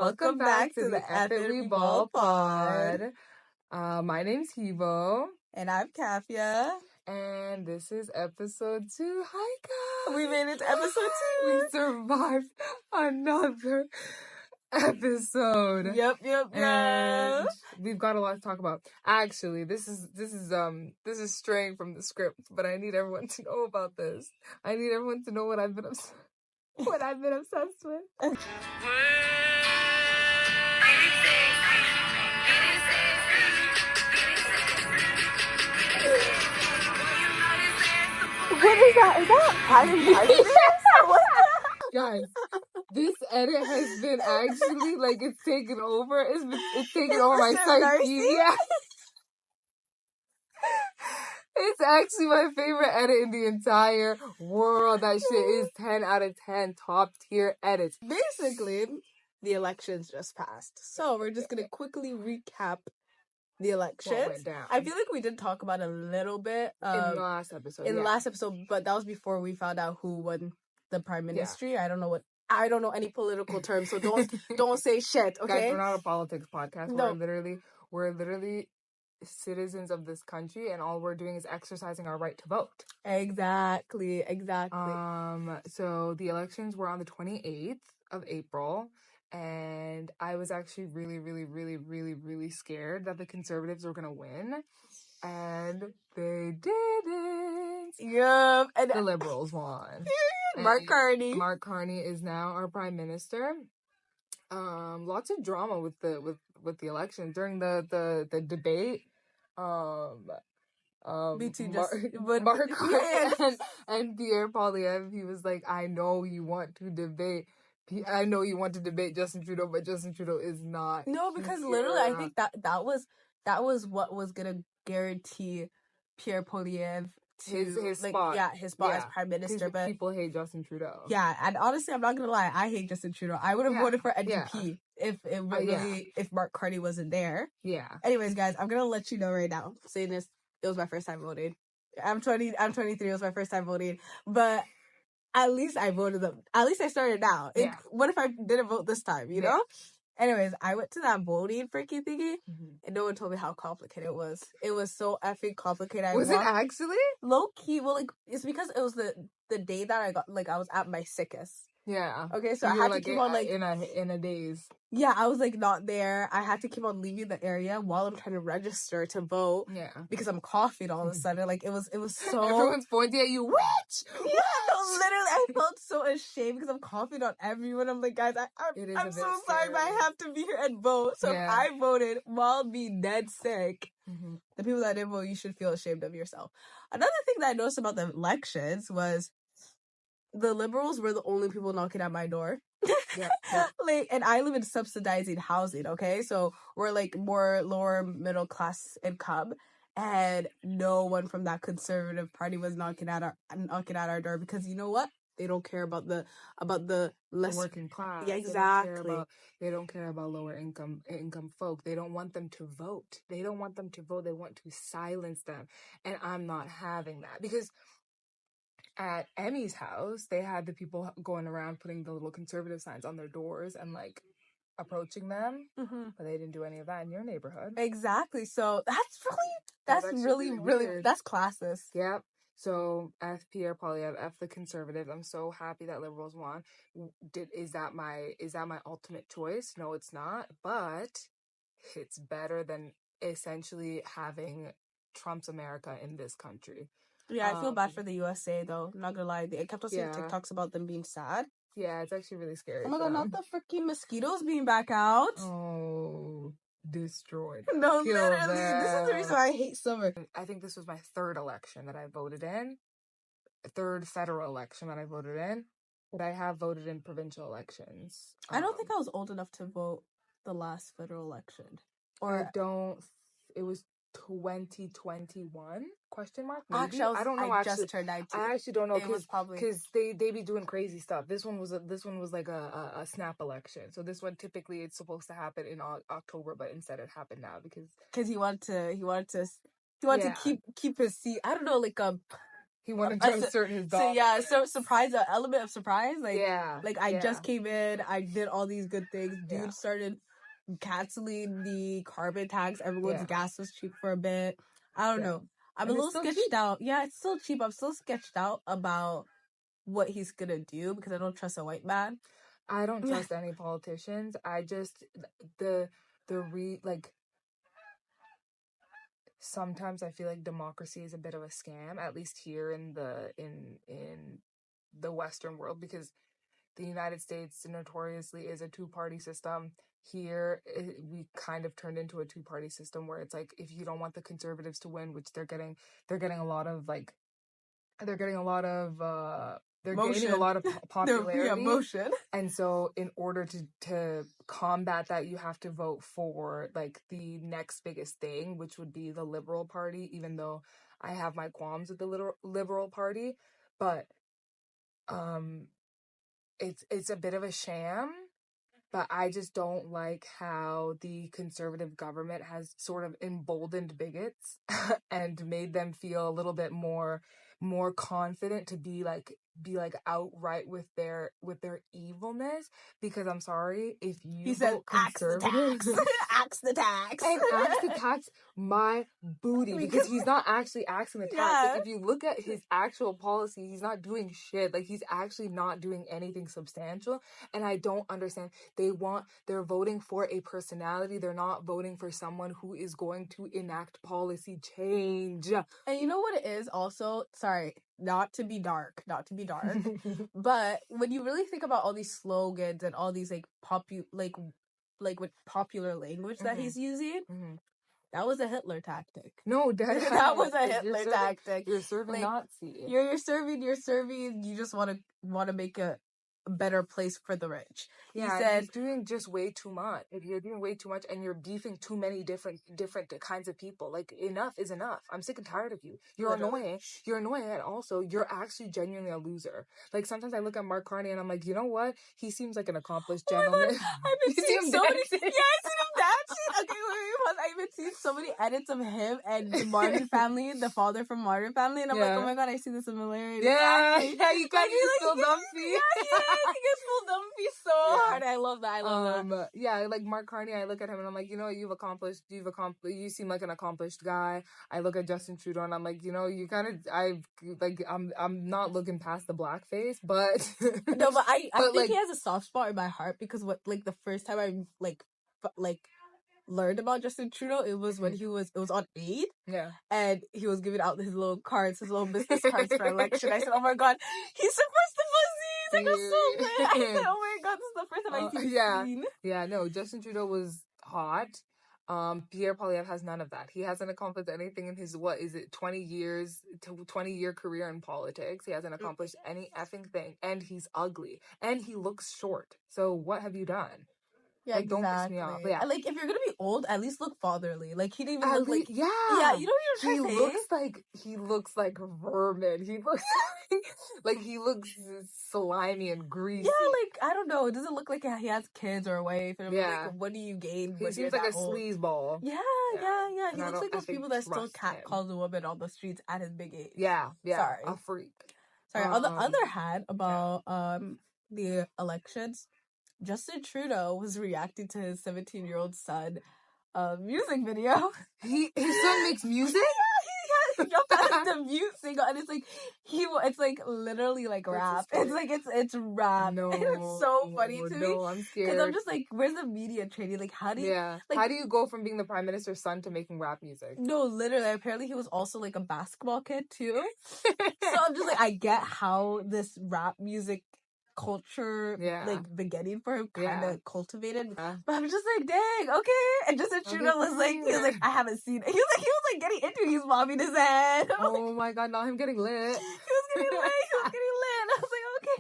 Welcome back to the Epic We Ball Pod. My name's Hibo. And I'm Kafia. And this is episode 2. Hi, guys. We made it to episode 2. We survived another episode. Yep. And we've got a lot to talk about. Actually, this is straying from the script, but I need everyone to know about this. I need everyone to know what I've been obsessed with. What is that? Is that Pride? Guys, this edit has been actually it's taken over. It's taken over my psyche. Yeah. It's actually my favorite edit in the entire world. That shit is 10 out of 10 top tier edits. Basically, the elections just passed. So we're just going to quickly recap the elections. What went down. I feel like we did talk about it a little bit in the last episode. the last episode, but that was before we found out who won the prime ministry. Yeah. I don't know any political terms, so don't say shit, okay? Guys, we're not a politics podcast. No. We're literally citizens of this country, and all we're doing is exercising our right to vote. Exactly. So the elections were on the 28th of April, and I was actually really scared that the Conservatives were gonna win, and they didn't. Yep. And the Liberals won. Mark Carney is now our prime minister. Lots of drama with the election during the debate. between Mark Carney and Pierre Poilievre. He was like, I know you want to debate Justin Trudeau, but Justin Trudeau is not. No, because literally, I think that was what was gonna guarantee Pierre Poilievre his spot. Yeah, his spot as prime minister. But people hate Justin Trudeau. Yeah, and honestly, I'm not gonna lie, I hate Justin Trudeau. I would have voted for NDP if Mark Carney wasn't there. Yeah. Anyways, guys, I'm gonna let you know right now. Saying this, it was my first time voting. I'm 23. It was my first time voting, but at least I voted them. At least I started now. Yeah. What if I didn't vote this time? You know. Anyways, I went to that voting freaking thingy, and no one told me how complicated it was. It was so effing complicated. Was it actually? Low key, well, it's because it was the day that I got, I was at my sickest. Yeah. Okay, so I had to keep on, in a daze. Yeah, I was, not there. I had to keep on leaving the area while I'm trying to register to vote. Yeah. Because I'm coughing all of a sudden. It was so... Everyone's pointing at you, witch! Yeah, no, literally, I felt so ashamed because I'm coughing on everyone. I'm like, guys, I'm so sorry, but I have to be here and vote. So I voted while being dead sick. Mm-hmm. The people that didn't vote, you should feel ashamed of yourself. Another thing that I noticed about the elections was the Liberals were the only people knocking at my door. Yeah. And I live in subsidizing housing, okay? So we're more lower middle class income, and no one from that Conservative Party was knocking at our door, because you know what? They don't care about the working class. Yeah, exactly. They don't care about lower income folk. They don't want them to vote. They want to silence them. And I'm not having that, because at Emmy's house, they had the people going around putting the little conservative signs on their doors and approaching them, but they didn't do any of that in your neighborhood. Exactly. So that's really that's classist. Yep. So F Pierre Poilievre, F the Conservatives. I'm so happy that Liberals won. Is that my ultimate choice? No, it's not. But it's better than essentially having Trump's America in this country. Yeah, I feel bad for the USA, though. I'm not gonna lie. I kept on seeing TikToks about them being sad. Yeah, it's actually really scary. Oh my god, not the freaking mosquitoes being back out. Oh, destroyed. No, literally. This is the reason why I hate summer. I think this was my third election that I voted in. Third federal election that I voted in. But I have voted in provincial elections. I don't think I was old enough to vote the last federal election. It was 2021 question mark maybe? Actually, I don't know. I just turned 19. I actually don't know, because they be doing crazy stuff. This one was like a snap election. So this one typically it's supposed to happen in October, but instead it happened now because he wanted to keep his seat. I don't know, He wanted to assert his dog. So yeah, so surprise, an element of surprise. Like, I just came in, I did all these good things. Dude started canceling the carbon tax. Everyone's gas was cheap for a bit. I don't know. I'm a little sketched out. Yeah, it's still cheap. I'm still sketched out about what he's gonna do because I don't trust a white man. I don't trust any politicians. I just sometimes I feel like democracy is a bit of a scam, at least here in the Western world, because the United States notoriously is a two-party system. Here, we kind of turned into a two-party system where it's like, if you don't want the conservatives to win, which they're getting a lot of gaining a lot of popularity. Motion. And so in order to combat that, you have to vote for like the next biggest thing, which would be the Liberal Party, even though I have my qualms with the Liberal Party. But it's a bit of a sham. But I just don't like how the conservative government has sort of emboldened bigots and made them feel a little bit more confident to be outright with their evilness. Because I'm sorry, if you vote conservative, axe the tax, and axe the tax my booty, because he's not actually axing the tax. Like, if you look at his actual policy, he's not doing shit. Like, he's actually not doing anything substantial, and I don't understand. They're voting for a personality. They're not voting for someone who is going to enact policy change. And you know what it is also? Sorry, not to be dark, but when you really think about all these slogans and all these with popular language that he's using, that was a Hitler tactic. No, that was a Hitler tactic. You're serving Nazi. You're serving. You just want to make a better place for the rich. Yeah, he said, he's doing just way too much. You're doing way too much, and you're beefing too many different kinds of people. Like, enough is enough. I'm sick and tired of you. You're annoying. You're annoying, and also you're actually genuinely a loser. Like, sometimes I look at Mark Carney and I'm like, you know what? He seems like an accomplished gentleman. I've been seeing so many. Yeah, I seen him dancing. Okay, wait. I've been seeing so many edits of him and the Martin family, the father from Martin family, and I'm like, oh my god, I see the similarities. Yeah, you guys are still dumpy. I get full dumpy so hard. I love that. Yeah, like Mark Carney, I look at him and I'm like, you know, you seem like an accomplished guy. I look at Justin Trudeau and I'm like, you know, I'm not looking past the blackface, but no, but I think he has a soft spot in my heart, because the first time I learned about Justin Trudeau, it was when it was on Aid. Yeah. And he was giving out his little business cards for election. I said, oh my god, he supports the fuzzies. I got so lit. I said, oh my god, this is the first time I've seen. Yeah, no, Justin Trudeau was hot. Pierre Poilievre has none of that. He hasn't accomplished anything in his 20-year career in politics. He hasn't accomplished any effing thing. And he's ugly. And he looks short. So what have you done? Yeah, like, exactly. Don't piss me off. Yeah. Like, if you're gonna be old, at least look fatherly. Like, he didn't even look like... Yeah. Yeah, you know what you're trying to say? He looks like vermin. He looks like he looks slimy and greasy. Yeah, like, I don't know. It doesn't look like he has kids or a wife. And like, what do you gain? He seems like a sleazeball. Yeah. He looks like those people that still catcall the woman on the streets at his big age. Yeah. Sorry. A freak. Sorry. On the other hand, about the elections, Justin Trudeau was reacting to his 17-year-old son music video. His son makes music? Yeah, he jumped out the mute single, and it's like literally like rap. It's rap. No, and it's so funny to me. No, I'm scared. Because I'm just like, where's the media training? Like, how do you... Yeah. How do you go from being the prime minister's son to making rap music? No, literally. Apparently he was also like a basketball kid too. So I'm just like, I get how this rap music culture beginning for him kind of cultivated, but I'm just like, dang, okay. And Justin Trudeau was like, I haven't seen it. He was like getting into it. He was bobbing his head. Oh my god, not him getting lit. He was getting lit. And I was like, okay.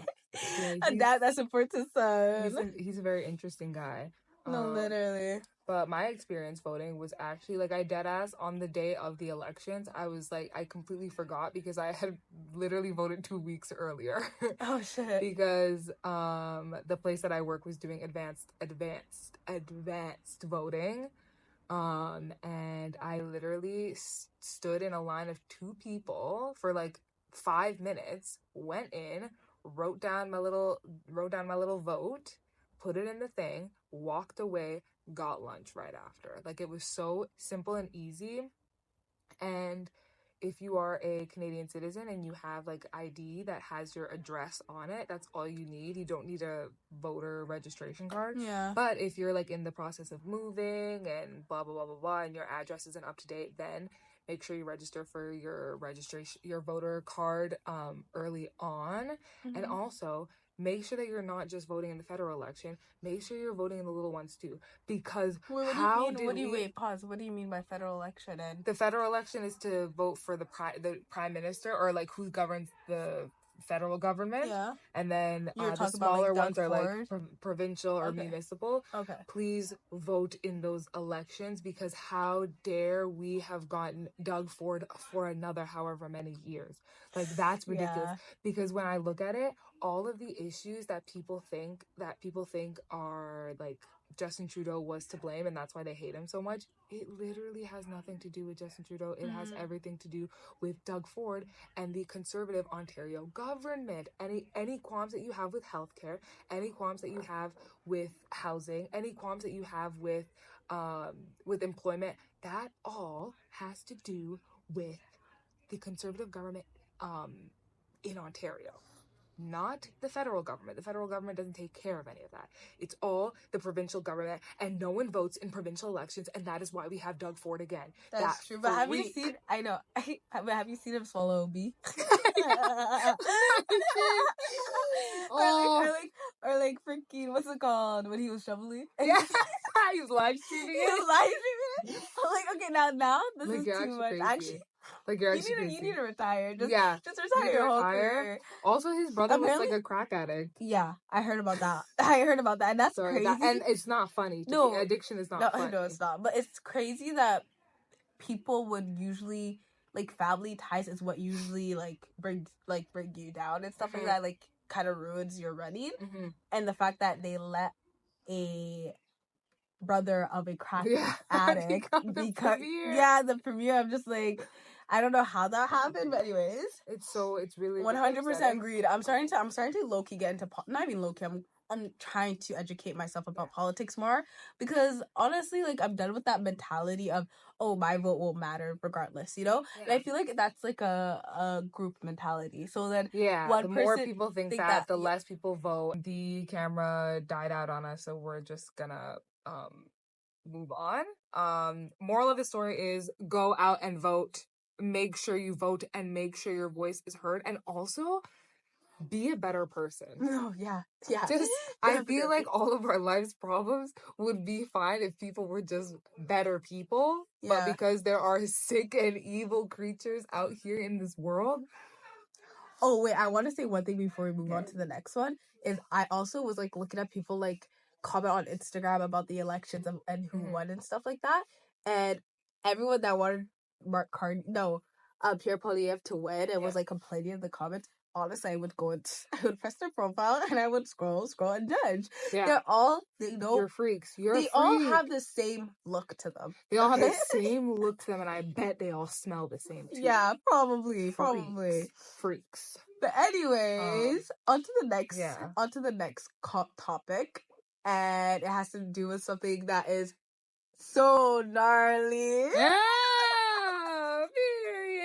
Yeah, that supports his son. He's a very interesting guy. No, literally. But my experience voting was actually, like, I deadass on the day of the elections, I was like, I completely forgot because I had literally voted 2 weeks earlier. Oh, shit. Because the place that I work was doing advanced voting. And I literally stood in a line of 2 people for, like, 5 minutes, went in, wrote down my little vote, put it in the thing, walked away, got lunch right after. Like, it was so simple and easy. And if you are a Canadian citizen and you have like ID that has your address on it, that's all you need. You don't need a voter registration card. Yeah. But if you're like in the process of moving and blah blah blah blah blah, and your address isn't up to date, then make sure you register for your voter card early on. Mm-hmm. And also make sure that you're not just voting in the federal election. Make sure you're voting in the little ones too. Because What do you mean by federal election? And the federal election is to vote for the prime minister, or like who governs the federal government. Yeah. And then the smaller ones are like provincial or municipal. Okay. Please vote in those elections, because how dare we have gotten Doug Ford for another however many years. Like, that's ridiculous. Yeah. Because when I look at it, all of the issues that people think are like Justin Trudeau was to blame and that's why they hate him so much, it literally has nothing to do with Justin Trudeau. It has everything to do with Doug Ford and the Conservative Ontario government. Any qualms that you have with healthcare, any qualms that you have with housing, any qualms that you have with employment, that all has to do with the Conservative government in Ontario. Not the federal government. The federal government doesn't take care of any of that. It's all the provincial government, and no one votes in provincial elections, and that is why we have Doug Ford again. That's true. But have you seen? I know. But have you seen him swallow a bee? Or like freaking, what's it called when he was shoveling? Yeah, he was live streaming it. I'm like, okay, now this is too much. Crazy. Actually. Like, you're actually you need to retire. Just retire your whole career. Also, his brother was like a crack addict. Yeah, I heard about that. And that's crazy. And it's not funny. No, addiction is not funny. No, it's not. But it's crazy that people would usually, like, family ties is what usually like bring you down and stuff like that. Like, kind of ruins your running. Mm-hmm. And the fact that they let a brother of a crack addict because the premiere, I'm just like, I don't know how that happened, but anyways, it's really 100% greed. I'm starting to low key get into not even low key. I'm trying to educate myself about politics more, because honestly, like, I'm done with that mentality of, oh, my vote will matter regardless, you know? Yeah. And I feel like that's like a group mentality. So then the more people think that, the less people vote. The camera died out on us, so we're just gonna move on. Moral of the story is go out and vote. Make sure you vote and make sure your voice is heard, and also be a better person. No, yeah. I feel like all of our life's problems would be fine if people were just better people. Yeah. But because there are sick and evil creatures out here in this world. Oh, wait, I want to say one thing before we move on to the next one. Is I also was like looking at people like comment on Instagram about the elections and who won and stuff like that. And everyone that wanted Pierre Poilievre to win and was like complaining in the comments. Honestly, I would press their profile and I would scroll and judge. Yeah. You're freaks. They all have the same look to them. They all have the same look to them, and I bet they all smell the same too. Yeah, probably. Freaks. But anyways, onto the next topic, and it has to do with something that is so gnarly. Yeah, period.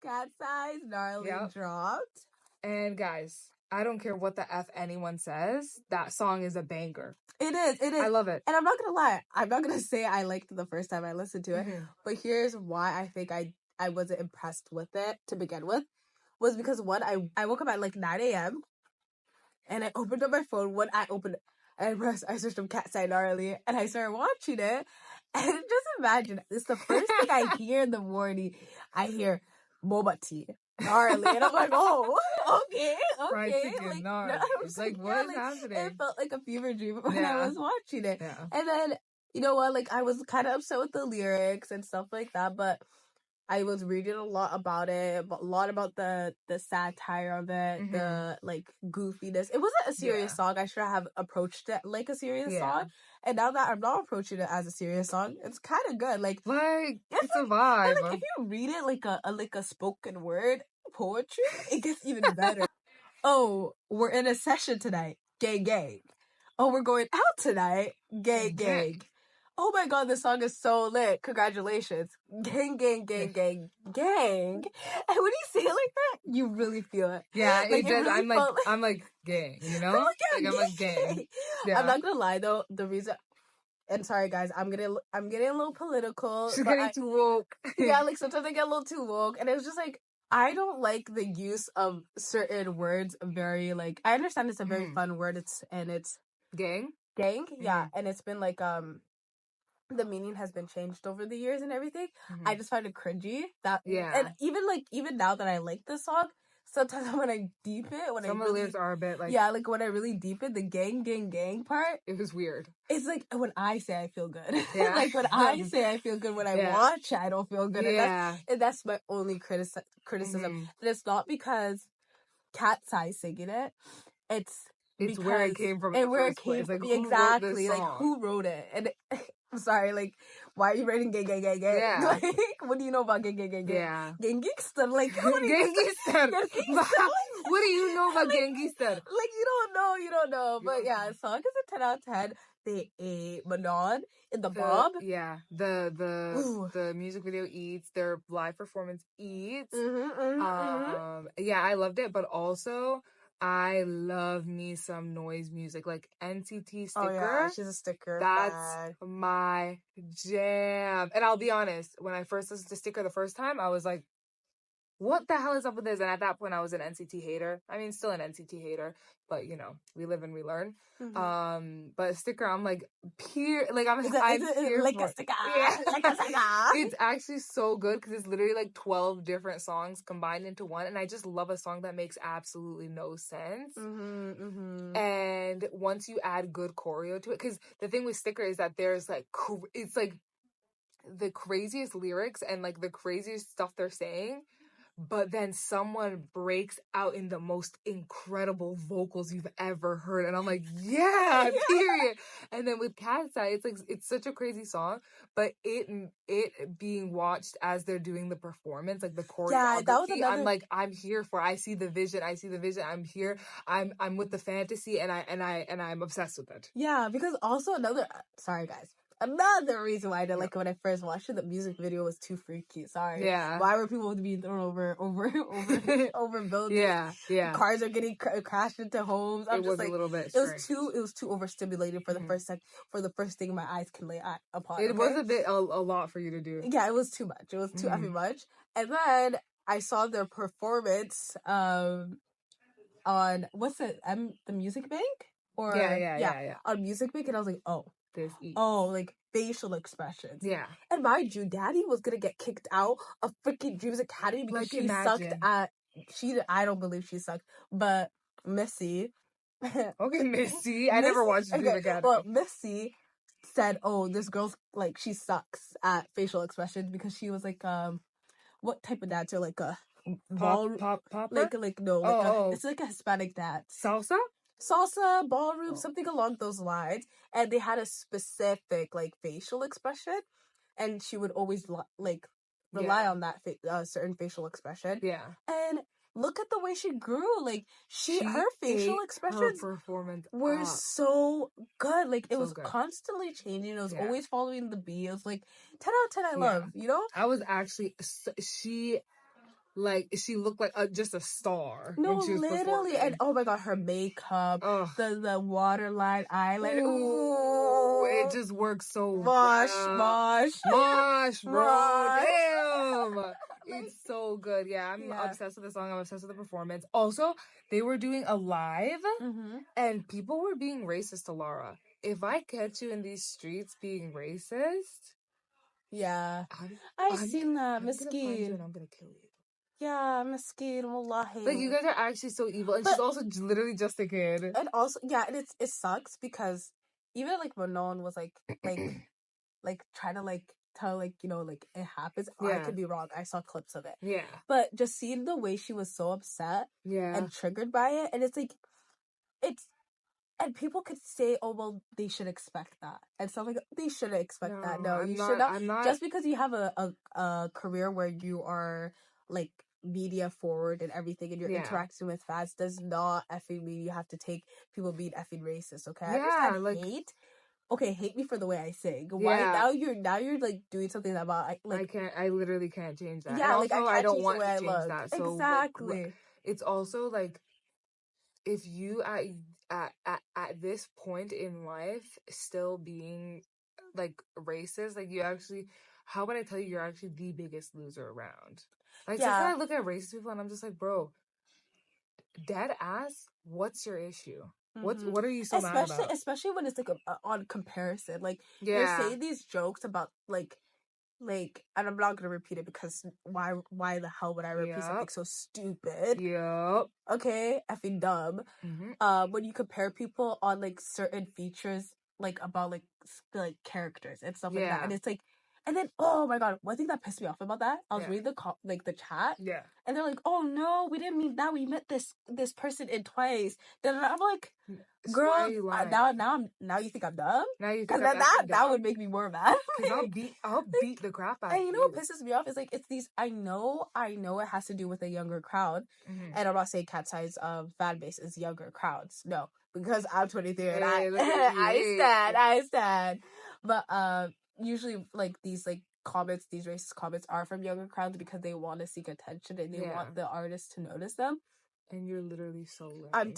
Katseye Gnarly dropped. And guys, I don't care what the F anyone says, that song is a banger. It is. I love it. And I'm not gonna lie, I'm not gonna say I liked it the first time I listened to it, but here's why I think I wasn't impressed with it to begin with, was because one, I woke up at like 9 a.m. and I opened up my phone. When I opened it, I searched up Katseye Gnarly and I started watching it. And just imagine, it's the first thing I hear in the morning. I hear boba tea, gnarly, and I'm like, oh, okay. Fried chicken, gnarly. It's like, what is happening? It felt like a fever dream when I was watching it. Yeah. And then, you know what, like, I was kind of upset with the lyrics and stuff like that, but I was reading a lot about it, a lot about the satire of it, the like goofiness. It wasn't a serious song. I should have approached it like a serious song. And now that I'm not approaching it as a serious song, it's kind of good. Like it's a vibe. And like if you read it like a spoken word poetry, it gets even better. Oh, we're in a session tonight. Gang, gang. Oh, we're going out tonight. Gang, gang. Oh my god, this song is so lit. Congratulations. Gang, gang, gang, gang, gang. And when you say it like that, you really feel it. Yeah, like, it does. Really I'm like, gang, you know? I'm like, gang. Yeah. I'm not gonna lie though, the reason... And sorry guys, I'm getting a little political. She's getting too woke. Yeah, like sometimes I get a little too woke. And it was just like, I don't like the use of certain words very like... I understand it's a very fun word. It's gang? Gang, yeah. And it's been like the meaning has been changed over the years and everything. I just find it cringy. And even now that I like this song, sometimes when I deep it, some of the lyrics are a bit like... Yeah, like when I really deep it, the gang, gang, gang part, it was weird. It's like when I say I feel good. Yeah. Like when I say I feel good, when I watch I don't feel good. Yeah. And that's my only criticism. And it's not because Katseye singing it. It's where it came from. And where it came from. Like, exactly. Like who wrote it? And I'm sorry, like, why are you writing gang, gang, gang, gang? Yeah. Like, what do you know about gang, gang, gang, gang? Yeah. Gangster. Like, what do you know about gangster? Like, you don't know. But yeah, the song is a 10 out of 10. They Manon in the Bob. Yeah. The music video eats. Their live performance eats. Yeah, I loved it. But also... I love me some noise music, like NCT Sticker. Oh yeah, she's a Sticker. That's my jam. And I'll be honest, when I first listened to Sticker the first time, I was like, what the hell is up with this? And at that point, I was an NCT hater. I mean, still an NCT hater, but you know, we live and we learn. But Sticker, I'm like, here, like I'm here like for a sticker, yeah. Like a sticker. It's actually so good because it's literally like 12 different songs combined into one, and I just love a song that makes absolutely no sense. And once you add good choreo to it, because the thing with Sticker is that there's like, it's like the craziest lyrics and like the craziest stuff they're saying. But then someone breaks out in the most incredible vocals you've ever heard. And I'm like, yeah, period. And then with Katseye, it's like, it's such a crazy song, but it being watched as they're doing the performance, like the choreography, yeah, that was another... I'm like, I'm here for it. I see the vision. I'm here. I'm with the fantasy and I'm obsessed with it. Yeah, because also sorry guys. Another reason why I didn't like it when I first watched it, the music video was too freaky. Sorry. Yeah. Why were people being thrown over buildings? Yeah. Cars are getting crashed into homes. It was like, a little bit strange. It was too overstimulated for the first thing my eyes can lay upon. It was a lot for you to do. Yeah, it was too much. It was too effing much. And then I saw their performance on what's it? The Music Bank? Or yeah. On Music Bank, and I was like, like facial expressions. Yeah. And mind you, Daddy was gonna get kicked out of freaking Dreams Academy because she sucked at... I don't believe she sucked, but Missy... Okay, Missy. I never watched Dreams Academy. Well, Missy said, this girl's, like, she sucks at facial expressions because she was, like, what type of dancer? Like a... Popper? It's like a Hispanic dance. Salsa, ballroom, something along those lines. And they had a specific, like, facial expression. And she would always, like, rely on that certain facial expression. Yeah. And look at the way she grew. Like, her facial expressions were so good. Like, it was constantly changing. It was always following the beat. It was, like, 10 out of 10 I love, you know? I was actually... she looked like just a star. No, when she was literally. And oh my god, her makeup, the waterline eyeliner. Ooh, it just works so Mosh, bro. Damn. It's so good. Yeah, I'm obsessed with the song. I'm obsessed with the performance. Also, they were doing a live, and people were being racist to Lara. If I catch you in these streets being racist, I've seen that. I'm gonna find you and I'm gonna kill you. Yeah, Miskin, wallahi. Like, you guys are actually so evil. And she's also literally just a kid. And also, and it sucks because even, like, Manon was, like trying to, like, like, you know, like, it happens. I could be wrong. I saw clips of it. Yeah. But just seeing the way she was so upset and triggered by it, and it's like, and people could say, oh, well, they should expect that. And stuff like that. They shouldn't expect that. No, you should not. I'm not. Just because you have a career where you are, like, media forward and everything, and you're interacting with fans, does not effing mean you have to take people being effing racist, okay? I understand like, hate. Okay, hate me for the way I sing. Why now you're like doing something about I literally can't change that. Yeah, and also, I don't want to change that. So exactly. Like, it's also like, if you at this point in life still being like racist, like, you actually, how would I tell you, you're actually the biggest loser around. Like, sometimes I look at racist people and I'm just like, bro, dead ass, what's your issue? What are you so mad about? Especially when it's like on comparison. Like, you're saying these jokes about like, and I'm not gonna repeat it because why the hell would I repeat something so stupid? Yep. Okay, effing dumb. When you compare people on like certain features, like about like characters and stuff like that, and it's like, and then, oh my god, one thing that pissed me off about that, I was reading the chat, and they're like, oh no, we didn't mean that, we met this person in twice. Then I'm like, girl, now you think I'm dumb? Now you think that would make me more mad. Because I'll beat the crap out of you. And you know what pisses me off is like, it's these, I know it has to do with a younger crowd, and I'm not saying Katseye's fan base is younger crowds, no, because I'm 23 and I stand. But usually like these like comments, these racist comments are from younger crowds because they want to seek attention and they want the artist to notice them. And you're literally so lame.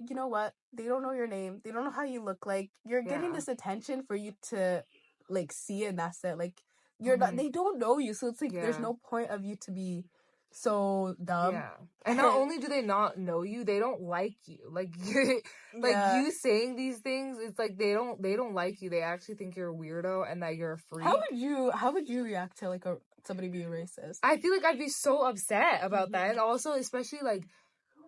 You know what? They don't know your name. They don't know how you look like. You're getting this attention for you to like see it, and that's it. Like, you're not. They don't know you, so it's like there's no point of you to be so dumb. Yeah. And not only do they not know you, they don't like you. Like, you saying these things, it's like they don't like you. They actually think you're a weirdo and that you're a freak. How would you react to like somebody being racist? I feel like I'd be so upset about that, and also especially like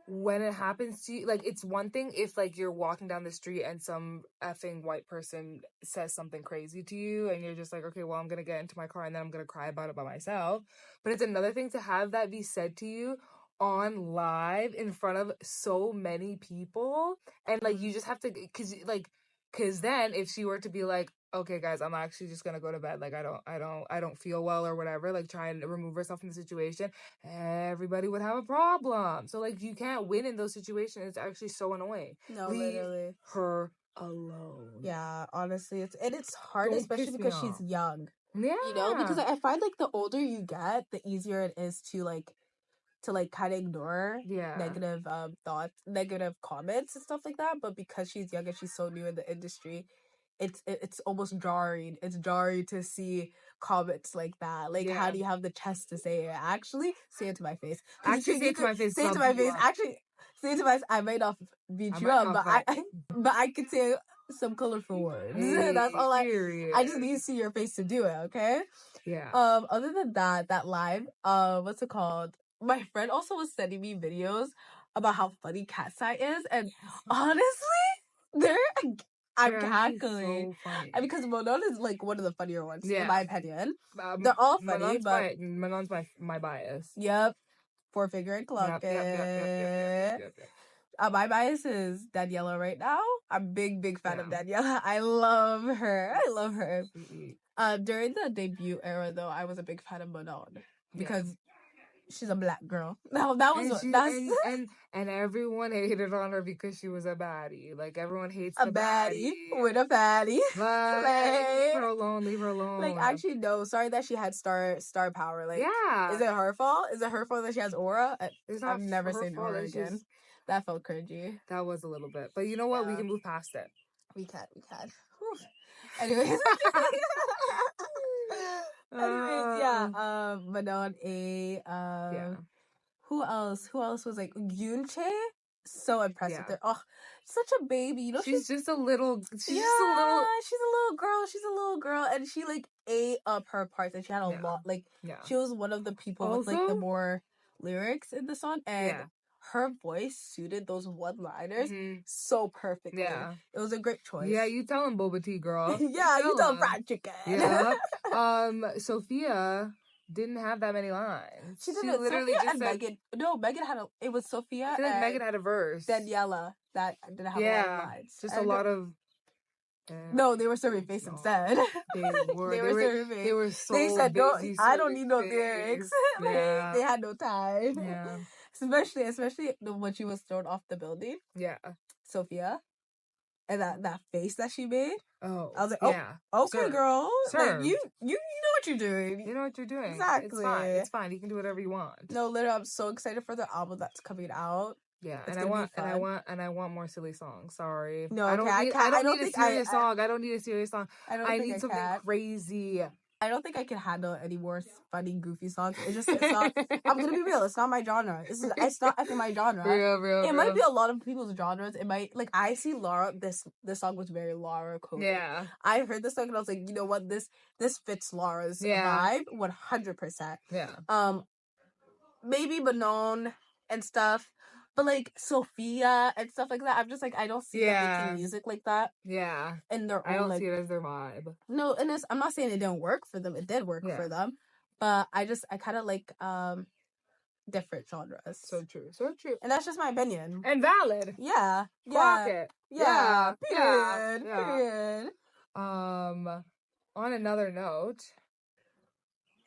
when it happens to you. Like, it's one thing if like you're walking down the street and some effing white person says something crazy to you and you're just like, okay, well, I'm gonna get into my car and then I'm gonna cry about it by myself. But it's another thing to have that be said to you on live in front of so many people, and like you just have to, because then if she were to be like, okay guys, I'm actually just gonna go to bed, like I don't feel well or whatever, like trying to remove herself from the situation, everybody would have a problem. So like, you can't win in those situations. It's actually so annoying. No, leave literally her alone. Yeah, honestly, it's hard. Don't, especially because she's young. Yeah, you know, because I find like the older you get, the easier it is to kind of ignore negative thoughts, negative comments and stuff like that. But because she's young and she's so new in the industry, it's almost jarring. It's jarring to see comments like that. Like, how do you have the chest to say it? Actually, say it to my face. Actually, say it to my face. Say it to my face. Actually, say it to my face. I might not beat you up, but I could say some colorful words. That's all I just need to see your face to do it. Okay. Yeah. Other than that live, what's it called? My friend also was sending me videos about how funny Katseye is, and honestly, I'm cackling. So funny. Because Manon is like one of the funnier ones, in my opinion. They're all funny, Manon's my bias. Yep. Four figure and club. Yep. My bias is Daniela right now. I'm a big fan of Daniela. I love her. During the debut era, though, I was a big fan of Manon because she's a black girl. No, and everyone hated on her because she was a baddie. Like, everyone hates a baddie with a fatty. Leave her alone. Like, actually, no. Sorry that she had star power. Like, is it her fault? Is it her fault that she has aura? I've never seen aura again. That felt cringy. That was a little bit, but you know what? We can move past it. We can. Anyways. Manon A. Who else was like Yunche? So impressive. Yeah. Oh, such a baby. You know, she's just a little. She's a little girl, and she like ate up her parts, and she had a lot. Like, she was one of the people with like the more lyrics in the song, and her voice suited those one-liners so perfectly. Yeah. It was a great choice. Yeah, you tell him, Boba Tea girl. Yeah, you tell him fried chicken. Yeah. Sophia didn't have that many lines. She didn't. Literally Sophia just and said, Megan. No, Megan had it was Sophia I feel like Megan had a verse. Daniela that didn't have a lot of lines. Just a lot of... no, they were serving face instead. They were serving face. They were so They said, busy I don't need no lyrics. Yeah. They had no time. Yeah. Especially when she was thrown off the building. Yeah. Sophia. And that face that she made. Oh. I was like, okay, Sir. Girl. Sir. Like, you know what you're doing. You know what you're doing. Exactly. It's fine. You can do whatever you want. No, literally, I'm so excited for the album that's coming out. Yeah, and I want more silly songs. Sorry. No, I don't need a serious song. I don't need a serious song. I need something crazy. I don't think I can handle any more funny, goofy songs. It's not. I'm gonna be real. It's not my genre. It's not my genre. Real. It might be a lot of people's genres. It might I see Laura. This song was very Laura coded. Yeah. I heard this song and I was like, you know what? This fits Laura's vibe 100%. Yeah. Maybe Manon and stuff. But, like, Sophia and stuff like that, I'm just, like, I don't see them making music like that. Yeah. And their own, I don't see it as their vibe. No, and I'm not saying it didn't work for them. It did work for them. But I kind of like different genres. So true. And that's just my opinion. And valid. Yeah. Clock it. Yeah. Period. On another note,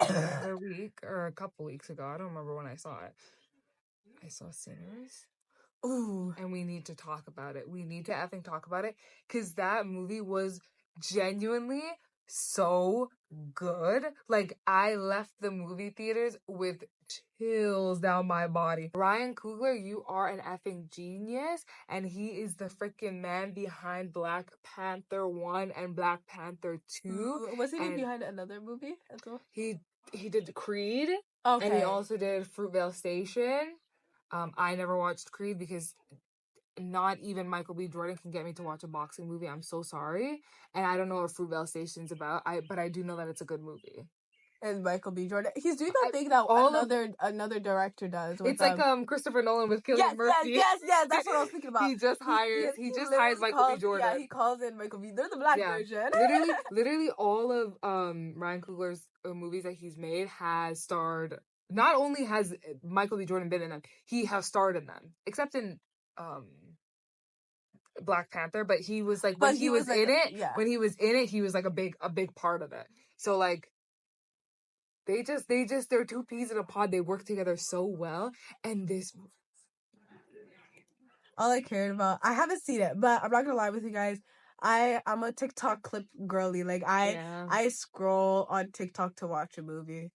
a couple weeks ago, I don't remember when I saw it. I saw Sinners. Ooh. And we need to talk about it. We need to effing talk about it. Because that movie was genuinely so good. Like, I left the movie theaters with chills down my body. Ryan Coogler, you are an effing genius. And he is the freaking man behind Black Panther 1 and Black Panther 2. Wasn't he behind another movie as well? He did Creed. Okay. And he also did Fruitvale Station. I never watched Creed because not even Michael B. Jordan can get me to watch a boxing movie. I'm so sorry. And I don't know what Fruitvale Station's about. But I do know that it's a good movie. And Michael B. Jordan, he's doing that thing that another director does. It's like Christopher Nolan with Cillian Murphy. Yes, that's what I was thinking about. He just hires Michael B. Jordan. Yeah, he calls in Michael B. They're the black version. literally all of Ryan Coogler's movies that he's made has starred. Not only has Michael B. Jordan been in them, he has starred in them. Except in Black Panther, but he was like when he was in it, he was like a big part of it. So like they're two peas in a pod. They work together so well. And this movie, all I cared about, I haven't seen it, but I'm not gonna lie with you guys. I'm a TikTok clip girly. Like I scroll on TikTok to watch a movie.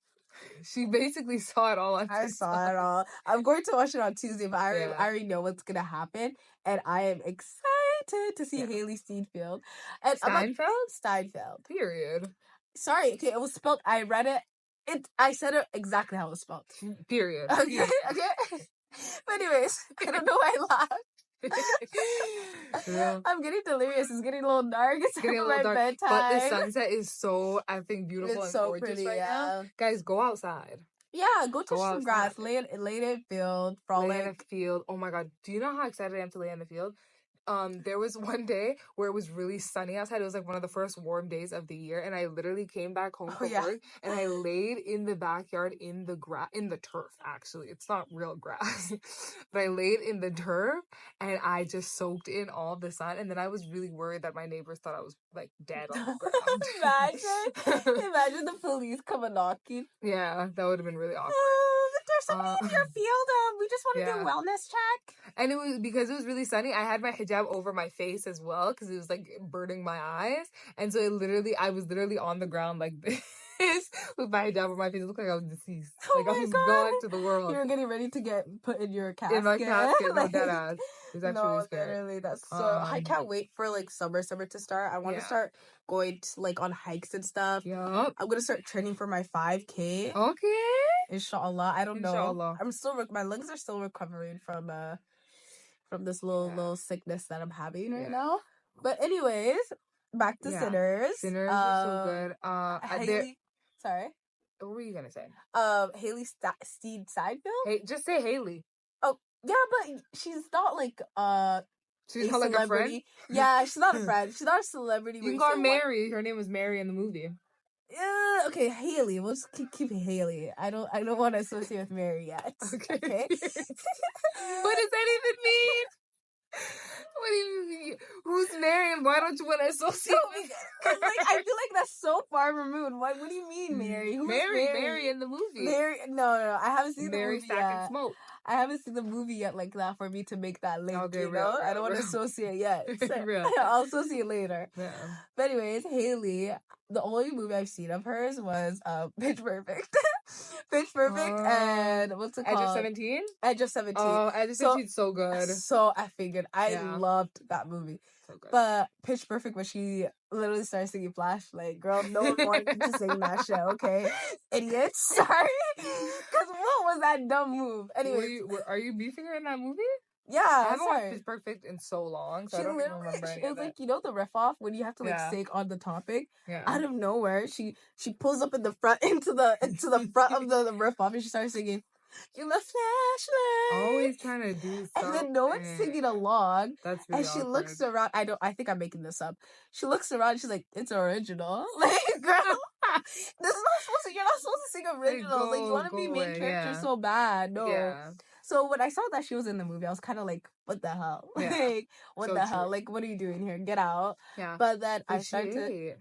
She basically saw it all on TikTok. I saw it all. I'm going to watch it on Tuesday, but I already know what's gonna happen, and I am excited to see Haley Steinfeld. And Steinfeld. Period. Sorry, okay, it was spelled. I read it. I said it exactly how it was spelled. Period. Okay. But anyways, I don't know why I laughed. I'm getting delirious. It's getting a little dark. It's getting a little dark. Bedtime. But the sunset is so, I think, beautiful and so gorgeous pretty, now. Guys, go outside. Yeah, go touch some grass. Lay in a field. Lay in a field. Oh my god. Do you know how excited I am to lay in the field? There was one day where it was really sunny outside. It was like one of the first warm days of the year, and I literally came back home from work and I laid in the backyard in the turf. Actually, it's not real grass, but I laid in the turf and I just soaked in all the sun. And then I was really worried that my neighbors thought I was like dead on the ground. Imagine the police coming knocking. Yeah, that would have been really awkward. There's somebody in your field. We just want to do a wellness check. And it was because it was really sunny. I had my hijab over my face as well because it was like burning my eyes. And so I was literally on the ground like this with my hijab over my face. It looked like I was deceased. Like I was gone to the world. You were getting ready to get put in your casket. In my casket, no dead ass. It was actually really scary. Literally, that's so. I can't wait for like summer to start. I want to start going to, like on hikes and stuff. Yup. I'm gonna start training for my 5K. Okay. Inshallah. I don't know. I'm still my lungs are still recovering from this little sickness that I'm having right now. But anyways, back to Sinners. Sinners are so good. Haley, sorry. What were you gonna say? Haley Steinfeld. Hey, just say Haley. Oh, Yeah, but she's not like she's not like a friend. Yeah, she's not a friend. She's not a celebrity. You can call her Mary. Her name was Mary in the movie. Yeah, okay, Haley. We'll just keep Haley. I don't want to associate with Mary yet. Okay. What does that even mean? What do you mean? Who's Mary and why don't you want to associate with her? Because I feel like that's so far removed. What do you mean, Mary? Who's Mary? Mary in the movie. Mary? No. I haven't seen Mary the movie yet. Smoke. I haven't seen the movie yet like that for me to make that link. Okay, real. I don't want to associate yet. So I'll associate later. Yeah. But anyways, Haley, the only movie I've seen of hers was Pitch Perfect. Pitch Perfect and what's it called? Edge of 17? Edge of 17. Oh, Edge of 17 is so good. So I figured. I loved that movie. So good. But Pitch Perfect, when she literally started singing Flashlight, girl, no one wanted to sing that shit, okay? Idiots. Sorry. Because what was that dumb move? Anyway. Are you beefing her in that movie? Yeah, I haven't watched Pitch Perfect in so long, so I don't even remember any it was like, you know, the riff off when you have to stay on the topic. Yeah. Out of nowhere, she pulls up in the front into the front of the riff off, and she starts singing, "You're my flashlight." Always trying to do stuff. And then no one's singing along. That's really awkward. Looks around. I think I'm making this up. She looks around. And she's like, "It's original." Like, girl, this is not supposed to. You're not supposed to sing original. Like, you want to be main character so bad. No. Yeah. So when I saw that she was in the movie, I was kind of like, "What the hell? Yeah. Like, what so the hell? Like, what are you doing here? Get out!" Yeah. But then I started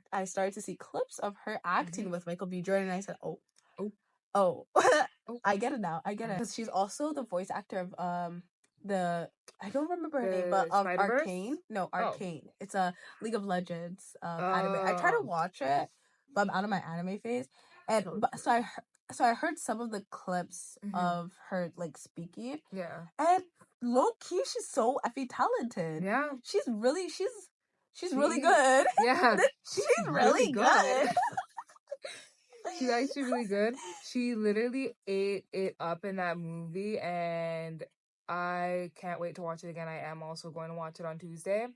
to see clips of her acting with Michael B. Jordan, and I said, "Oh, I get it now. I get it." Because she's also the voice actor of I don't remember her name, but Arcane. No, Arcane. It's a League of Legends anime. I try to watch it, but I'm out of my anime phase, and so I heard some of the clips of her like speaking. Yeah. And low key, she's so effing talented. Yeah. She's really good. Yeah. she's really good. She's actually really good. She literally ate it up in that movie, and I can't wait to watch it again. I am also going to watch it on Tuesday.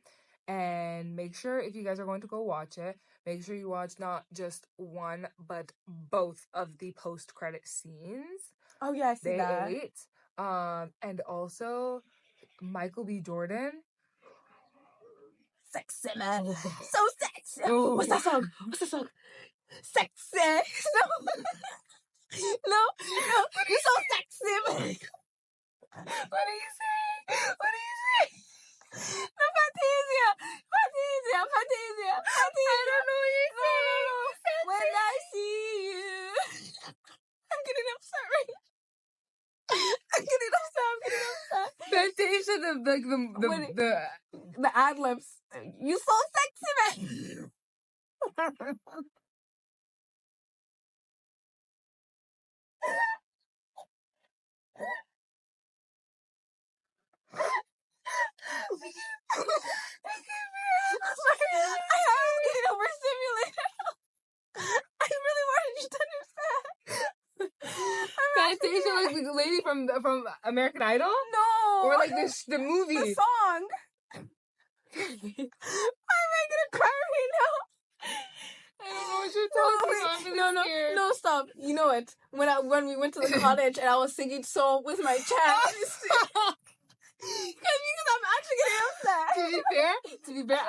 And make sure, if you guys are going to go watch it, make sure you watch not just one, but both of the post-credit scenes. Oh, yeah, I see that. They ate. And also, Michael B. Jordan. Sexy, man. So sexy. Oh. What's that song? Sexy. No, you're so sexy. What do you say? No, Fantasia. I don't know what you're saying. No. When I see you. I'm getting upset right now. Fantasia, the ad-libs. You so sexy, man. I was getting overstimulated. I really wanted you to understand. Fantasia, like the lady from American Idol? No. Or like the movie. The song. Why am I gonna cry right now? I don't know what you're talking about. No, stop. You know it. When we went to the cottage and I was singing so with my chest. Because I'm actually getting upset. To be fair,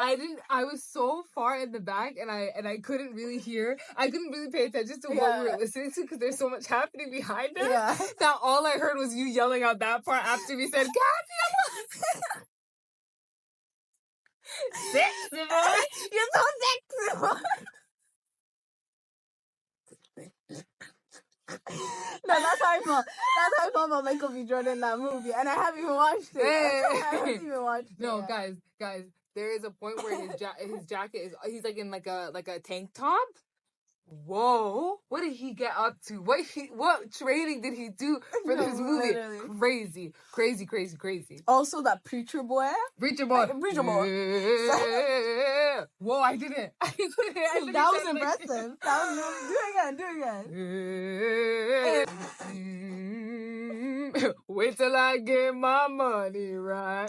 I was so far in the back and I couldn't really hear. I couldn't really pay attention to what we were listening to because there's so much happening behind us. Yeah. That all I heard was you yelling out that part after we said, "Kafia!" Sexy boy. You're so sexy boy. No, that's how I felt. That's how I felt about Michael B. Jordan in that movie, and I haven't even watched it. I haven't even watched it. No, guys, there is a point where his jacket is. He's like in like a tank top. Whoa! What did he get up to? What training did he do for this movie? Literally. Crazy. Also, that preacher boy. Yeah. Whoa! I didn't. That was impressive. That was do it again. Wait till I get my money right.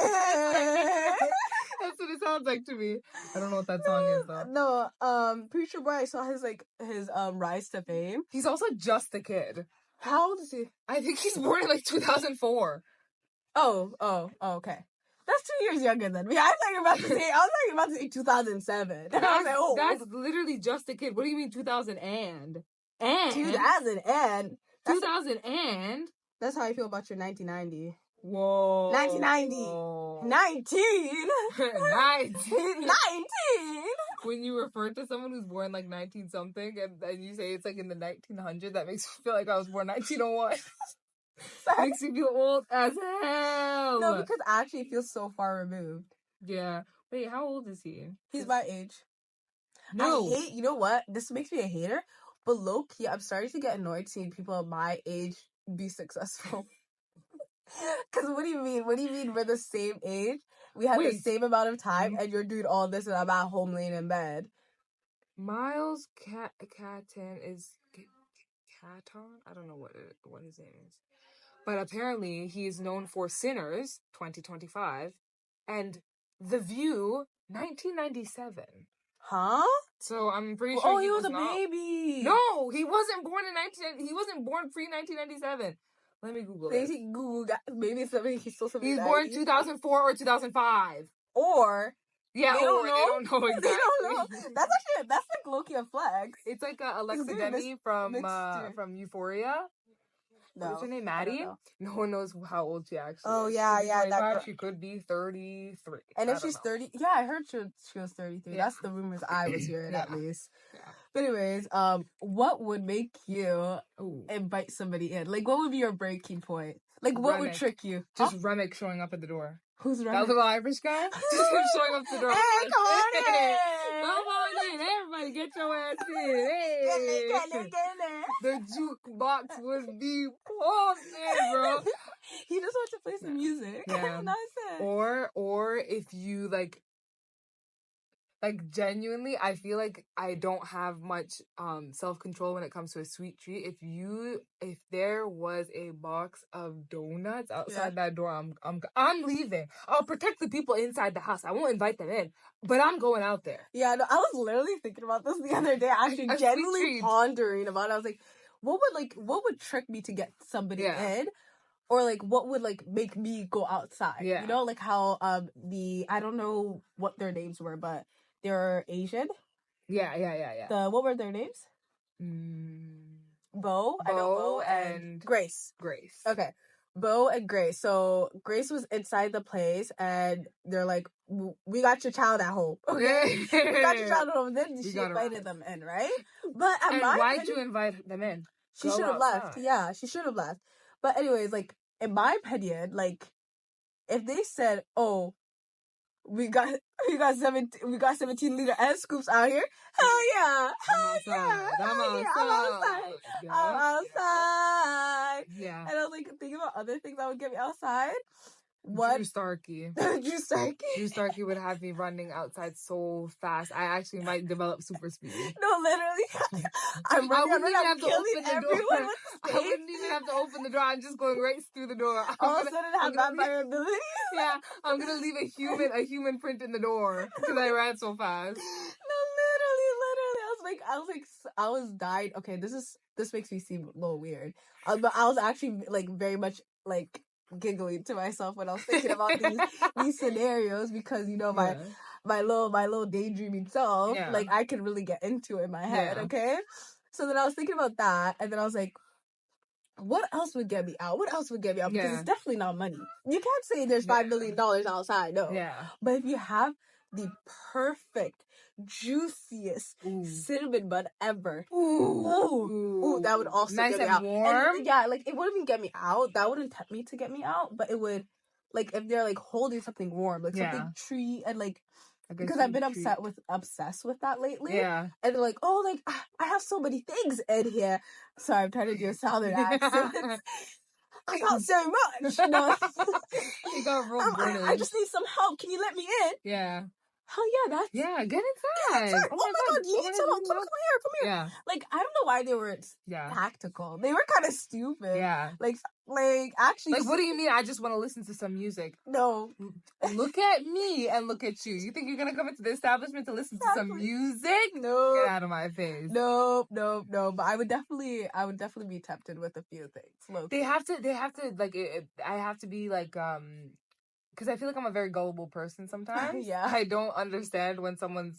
That's what it sounds like to me. I don't know what that song is though. No, Preacher Boy, I saw his rise to fame. He's also just a kid. How old is he? I think he's born in like 2004. Okay. That's 2 years younger than me. I was about to say 2007. I was like, oh. That's literally just a kid. What do you mean 2000 and? 2000 and? 2000 and? That's how I feel about your 1990. Whoa. 1990. 19. 19. When you refer to someone who's born like 19 something and you say it's like in the 1900s, that makes me feel like I was born 1901. Makes me feel old as hell. No, because I actually feel so far removed. Yeah. Wait, how old is he? He's my age. No. I hate, you know what? This makes me a hater, but low-key, I'm starting to get annoyed seeing people of my age be successful. Because what do you mean? What do you mean we're the same age? We have the same amount of time, and you're doing all this, and I'm at home laying in bed. Miles Catton is... Catton? I don't know what his name is. But apparently, he is known for Sinners, 2025, and The View, 1997. Huh? So I'm pretty sure he was a baby. No, he wasn't born he wasn't born pre-1997. Let me Google this. Maybe it's something he's still something. He's born 2004 or 2005. Or yeah, they don't know. They don't know exactly. They don't know. That's like low-key a flex. It's like Alexa Demi from Euphoria. No. What's her name? Maddie? No one knows how old she actually is. Oh, yeah. She could be 33. And if she's 30... Yeah, I heard she was 33. Yeah. That's the rumors I was hearing, at least. Yeah. But anyways, what would make you invite somebody in? Like, what would be your breaking point? Like, what would trick you? Just Remick showing up at the door. Who's Remick? That little Irish guy? Just him showing up at the door. Hey, come on in! Come on in! Everybody get your ass in! Hey! Get in. The jukebox would be pumping, bro. He just wants to play some music. Yeah. Nice. Or if you like genuinely, I feel like I don't have much self-control when it comes to a sweet treat. If there was a box of donuts outside that door, I'm leaving. I'll protect the people inside the house. I won't invite them in, but I'm going out there. Yeah, no, I was literally thinking about this the other day. Actually, genuinely pondering about it. I was like, what would trick me to get somebody in? Or, like, what would, like, make me go outside? Yeah. You know, like how I don't know what their names were, but they're Asian. Yeah. What were their names? Bo. I know Bo and Grace. Okay. Bo and Grace. So Grace was inside the place, and they're like, "We got your child at home." Okay, we got your child at home. Then she invited them in, right? But why'd you invite them in? She should have left. Yeah, she should have left. But anyways, like in my opinion, like if they said, "Oh, we got 17-liter S scoops out here." Hell yeah. I'm outside. Yeah. And I was like thinking about other things that would get me outside. What? Drew Starkey. Drew Starkey would have me running outside so fast. I actually might develop super speed. No, literally. I wouldn't even have to open the door. I wouldn't even have to open the door. I'm just going right through the door. All of a sudden, have vampire ability. Yeah, I'm gonna leave a human print in the door because I ran so fast. No, literally. I was dying. Okay, this makes me seem a little weird. But I was actually like very much like giggling to myself when I was thinking about these scenarios because my little daydreaming self, like I can really get into it in my head. Okay, so then I was thinking about that, and then I was like, what else would get me out? Because it's definitely not money. You can't say there's $5 million outside, no. Yeah. But if you have the perfect, juiciest cinnamon bun ever, that would also nice get me out. Warm. And, like it wouldn't even get me out. That wouldn't tempt me to get me out. But it would, like, if they're like holding something warm, like something treat, and like. Because I've been obsessed with that lately. Yeah. And they're like, oh, like, I have so many things in here. Sorry, I'm trying to do a southern accent. I got so much. No. You got real British. I just need some help. Can you let me in? Yeah. Hell yeah, that's... Yeah, get inside. Oh my god, you need some help. Come here. Yeah. Like, I don't know why they were tactical. They were kind of stupid. Yeah. Like, actually... Like, what do you mean I just want to listen to some music? No. Look at me and look at you. You think you're going to come into the establishment to listen to some music? No. Get out of my face. No. But I would definitely be tempted with a few things. Low-key. They have to, like, I have to be, like, because I feel like I'm a very gullible person sometimes. Yeah. I don't understand when someone's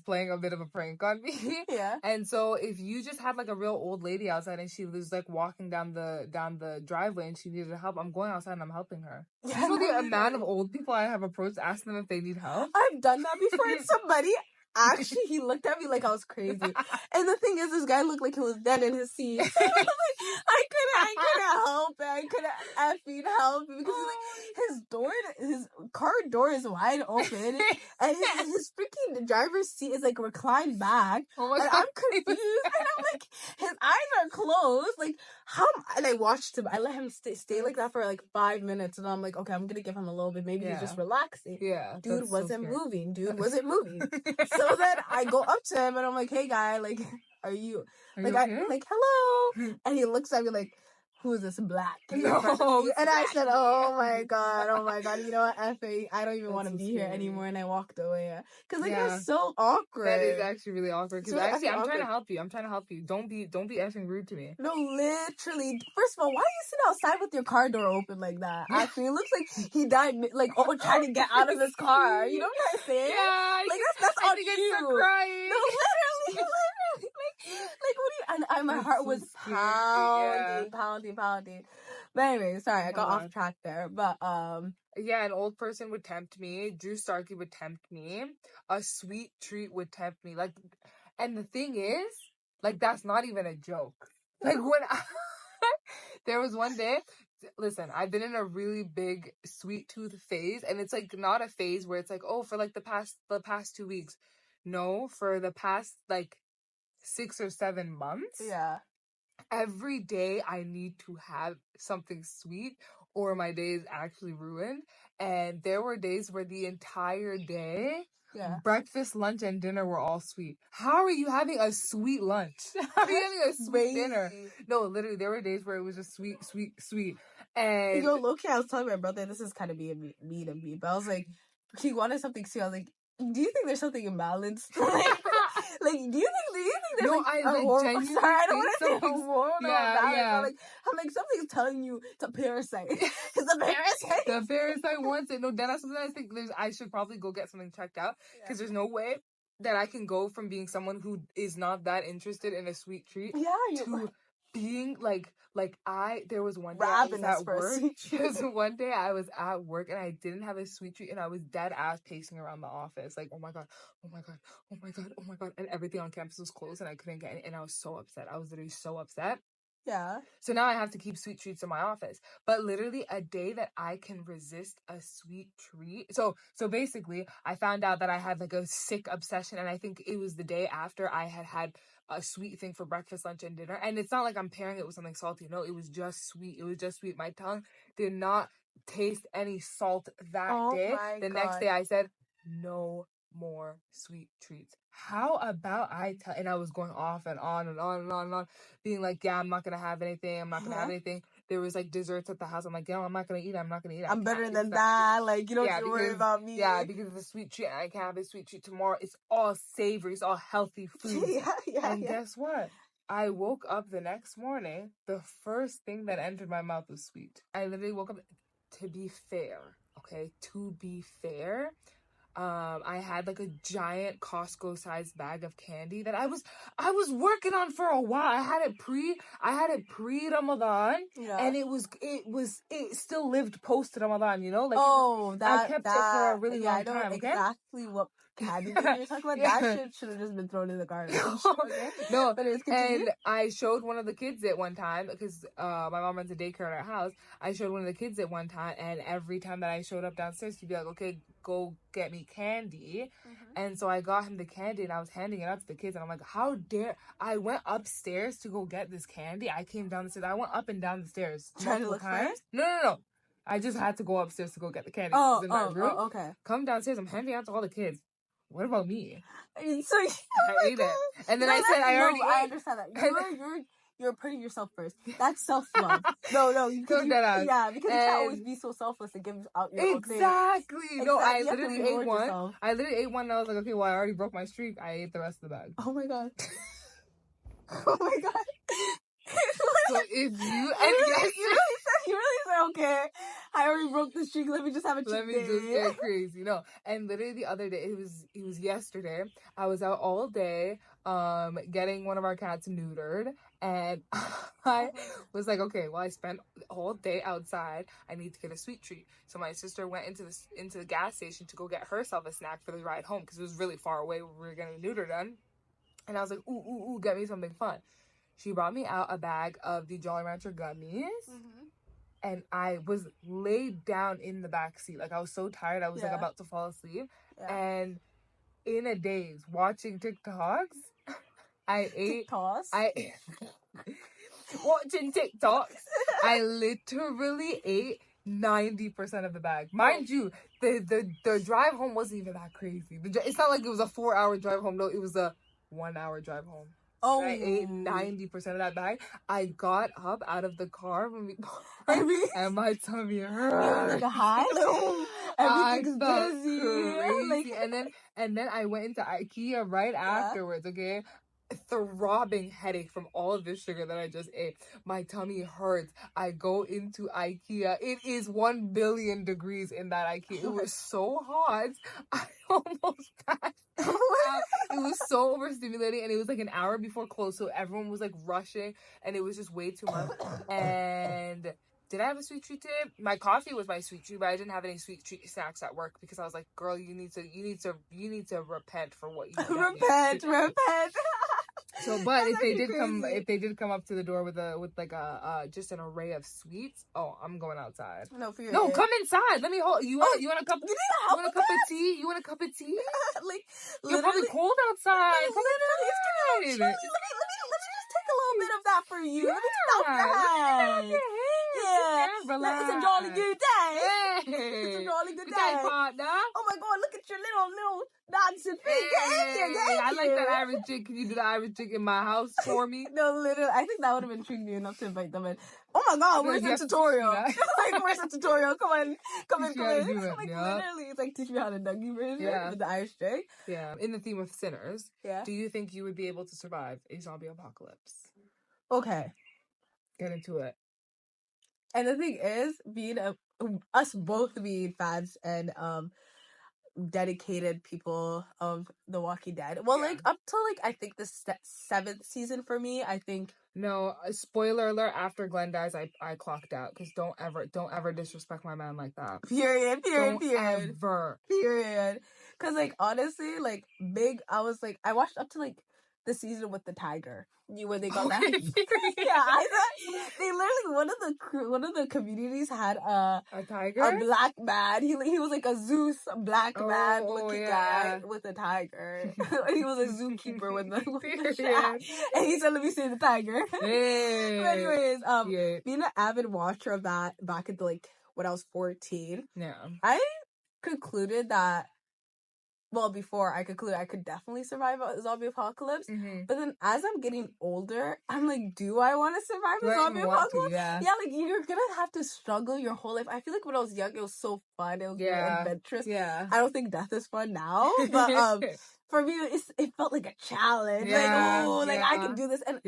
playing a bit of a prank on me. Yeah. And so if you just had like a real old lady outside and she was like walking down the driveway and she needed help, I'm going outside and I'm helping her. Yeah, you know the amount of old people I have approached asking them if they need help? I've done that before. And somebody actually, he looked at me like I was crazy. And the thing is, this guy looked like he was dead in his seat. I couldn't help it. I couldn't effing help it because his car door is wide open and his freaking driver's seat is like reclined back. Oh my God. I'm confused and I'm like, his eyes are closed. Like, how? And I watched him. I let him stay like that for like 5 minutes and I'm like, okay, I'm gonna give him a little bit. Maybe he's just relaxing. Yeah. Dude wasn't moving. So then I go up to him and I'm like, hey guy, like, are you okay? I'm like, hello. And he looks at me like, who is this black? No, and I said, oh my god, you know what, F.A., I don't even want to be here anymore. And I walked away. Because like, that's so awkward. That is actually really awkward. Because actually, I'm trying to help you. Don't be effing rude to me. No, literally. First of all, why do you sit outside with your car door open like that? Actually, it looks like he died, like, trying to get out of his car. You know what I'm saying? Yeah. Like, that's on you. Crying. No, literally. Like, what do you... And my heart was pounding. But anyway, sorry, I got off track there. But, yeah, an old person would tempt me. Drew Starkey would tempt me. A sweet treat would tempt me. Like, and the thing is, like, that's not even a joke. Like, when there was one day... Listen, I've been in a really big sweet tooth phase, and it's like not a phase where it's like, oh, for like the past 2 weeks. No, for the past like 6 or 7 months. Yeah. Every day I need to have something sweet or my day is actually ruined. And there were days where the entire day, breakfast, lunch, and dinner were all sweet. How are you having a sweet lunch? How are you having a sweet dinner? No, literally, there were days where it was just sweet. And yo, low-key, I was telling my brother, this is kind of being mean of me, but I was like, he wanted something sweet. I was like, do you think there's something imbalanced? Like, do you think there's a hormone? Sorry, I don't want to say a hormone. Yeah. I'm like, something's telling you it's a parasite. It's a parasite. The parasite wants it. No, then I think I should probably go get something checked out because there's no way that I can go from being someone who is not that interested in a sweet treat to being there was one day I was at work. There was one day I was at work and I didn't have a sweet treat and I was dead ass pacing around the office like, oh my god, and everything on campus was closed and I couldn't get any, and I was so upset. I was literally so upset. Yeah. So now I have to keep sweet treats in my office. But literally a day that I can resist a sweet treat. So basically I found out that I had like a sick obsession, and I think it was the day after I had a sweet thing for breakfast, lunch, and dinner. And it's not like I'm pairing it with something salty. No, it was just sweet. My tongue did not taste any salt that day. The next day I said, no more sweet treats. How about and I was going off and on and on and on and on, being like, yeah, I'm not gonna have anything. There was like desserts at the house. I'm like, yo, I'm not gonna eat it. I'm better than that. Like, you don't have to worry about me. Yeah, because of the sweet treat, I can't have a sweet treat tomorrow. It's all savory. It's all healthy food. And guess what? I woke up the next morning. The first thing that entered my mouth was sweet. I literally woke up. To be fair, I had like a giant Costco sized bag of candy that I was working on for a while. I had it pre Ramadan, and it still lived post Ramadan, you know? Like, I kept it for a really long time. I know exactly what candy you're talking about. That should have just been thrown in the garbage. No, and I showed one of the kids it one time because my mom runs a daycare at our house. I showed one of the kids it one time, and every time that I showed up downstairs, she'd be like, okay, go get me candy. And so I got him the candy and I was handing it out to the kids, and I'm like, how dare I went upstairs to go get this candy. I came down the stairs. I went up and down the stairs trying to look times. No. I just had to go upstairs to go get the candy. Oh, in my room. Okay. Come downstairs. I'm handing out to all the kids. What about me? So I ate it, and then I said I already ate. I understand that. You're putting yourself first. That's self-love. No, because you can't always be so selfless and give out your own thing. Exactly. No, I literally ate one. Yourself. I literally ate one, and I was like, okay, well, I already broke my streak. I ate the rest of the bag. Oh my god. Oh my god. So if you you really said, okay, I already broke the streak. Let me just have a cheat Let me just get crazy. No, and literally the other day, it was yesterday. I was out all day, getting one of our cats neutered, and I was like, okay, well, I spent all day outside. I need to get a sweet treat. So my sister went into the gas station to go get herself a snack for the ride home because it was really far away where we were getting neuter done. And I was like, ooh, get me something fun. She brought me out a bag of the Jolly Rancher gummies. Mm-hmm. And I was laid down in the back seat. Like, I was so tired. I was, like, about to fall asleep. Yeah. And in a daze, watching TikToks, I ate... TikToks? Watching TikToks, I literally ate 90% of the bag. Mind you, the drive home wasn't even that crazy. It's not like it was a 4-hour drive home. No, it was a 1-hour drive home. Oh, I ate 90% of that bag. I got up out of the car when we and my tummy hurt. Like a high. Everything's busy. Crazy. And then I went into IKEA right afterwards. Okay. Throbbing headache from all of this sugar that I just ate. My tummy hurts. I go into IKEA. It is 1 billion degrees in that IKEA. It was so hot. I almost passed out. It was so overstimulating, and it was like an hour before close, so everyone was like rushing, and it was just way too much. And did I have a sweet treat today? My coffee was my sweet treat, but I didn't have any sweet treat snacks at work because I was like, girl, you need to repent for what you did. Repent. So, but if they did come up to the door with just an array of sweets, oh, I'm going outside. No, come inside. Let me hold you. Want a cup? You want a cup of tea? You want a cup of tea? Like, you're probably cold outside. Come inside. Let me just take a little bit of that for you. Yeah, let me take off your hand. Yeah, it's a jolly good day. It's a jolly good day, partner. Oh my god, look at your little dancing feet. I like that Irish chick. Can you do the Irish chick in my house for me? No, literally, I think that would have intrigued me enough to invite them in. Oh my god, where's the tutorial? Like, where's the tutorial? Come in. Like, literally, it's like, teach me how to Dougie version with the Irish chick. Yeah. In the theme of sinners, do you think you would be able to survive a zombie apocalypse? Okay. Get into it. And the thing is, us both being fans and dedicated people of The Walking Dead. Well, like up to like I think the 7th season for me. I think no. Spoiler alert: after Glenn dies, I clocked out because don't ever disrespect my man like that. Period. Because like honestly, like I was like I watched up to like the season with the tiger. When they got that. They literally one of the communities had a tiger, a black man. He was like a Zeus black man looking guy with a tiger. He was a zookeeper with the shack. And he said, "Let me see the tiger." Hey. But anyways, being an avid watcher of that back in like when I was 14, I concluded that. Well, before I concluded I could definitely survive a zombie apocalypse. Mm-hmm. But then as I'm getting older, I'm like, do I want to survive a zombie apocalypse? Yeah, like you're going to have to struggle your whole life. I feel like when I was young, it was so fun. It was really adventurous. Yeah. I don't think death is fun now. But for me, it felt like a challenge. Yeah. Like, I can do this. And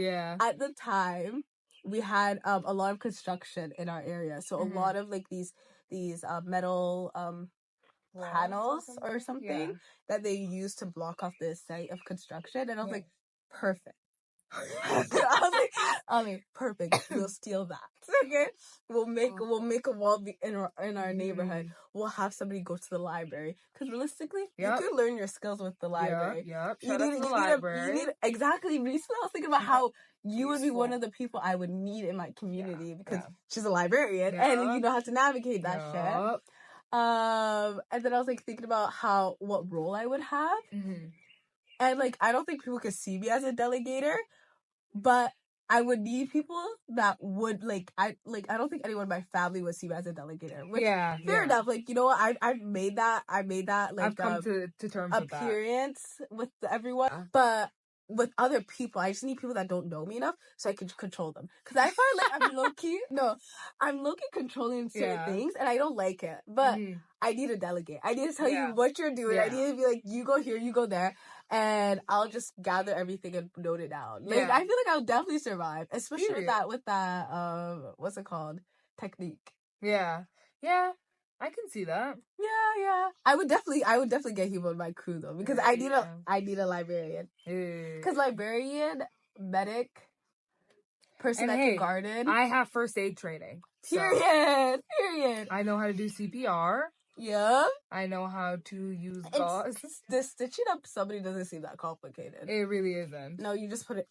at the time, we had a lot of construction in our area. So a lot of like these metal... panels or something that they used to block off the site of construction, and I was like, perfect. I was like, perfect. We'll steal that. Okay, we'll make a wall in our neighborhood. We'll have somebody go to the library because realistically, you could learn your skills with the library. You need exactly. Recently, I was thinking about how you would be one of the people I would need in my community because she's a librarian and you know how to navigate that shit. And then I was like thinking about what role I would have, and like I don't think people could see me as a delegator, but I would need people that would, I don't think anyone in my family would see me as a delegator. Which, fair enough. Like, you know what? I've made that, like, I've come to terms with that. Appearance with everyone. Yeah. But with other people, I just need people that don't know me enough so I can control them. Because I find, like, I'm low-key controlling certain things, and I don't like it. But I need to delegate. I need to tell you what you're doing. I need to be like, you go here, you go there. And I'll just gather everything and note it down. Like, I feel like I'll definitely survive. Especially with that, what's it called? Technique. Yeah. Yeah. I can see that. Yeah. I would definitely get him on my crew though. Because I need a librarian. Because librarian, medic, person that can garden. I have first aid training. Period. I know how to do CPR. Yeah. I know how to use gauze. The stitching up somebody doesn't seem that complicated. It really isn't. No, you just put it.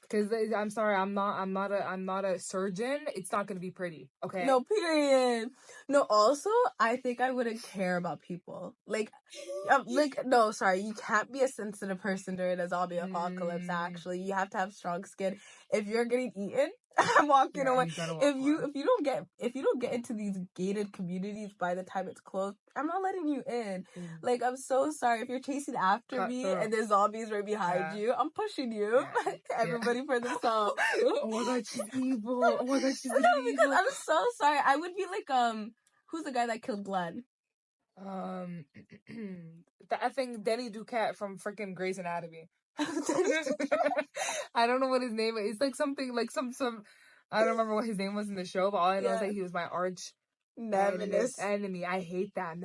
Because I'm sorry, I'm not a surgeon. It's not gonna be pretty. Okay. No, period. No. Also, I think I wouldn't care about people. No, sorry. You can't be a sensitive person during a zombie apocalypse. Actually, you have to have strong skin. If you're getting eaten, I'm walking away. If you don't get into these gated communities by the time it's closed, I'm not letting you in. Like, I'm so sorry if you're chasing after me and there's zombies right behind you. I'm pushing you. Everybody for themselves. Oh my god, she's evil. Because I'm so sorry. I would be like, who's the guy that killed Glenn? I think Denny Duquette from freaking Grey's Anatomy. I don't know what his name is. It's like something like some I don't remember what his name was in the show, but all I know is that he was my arch enemy. I hate that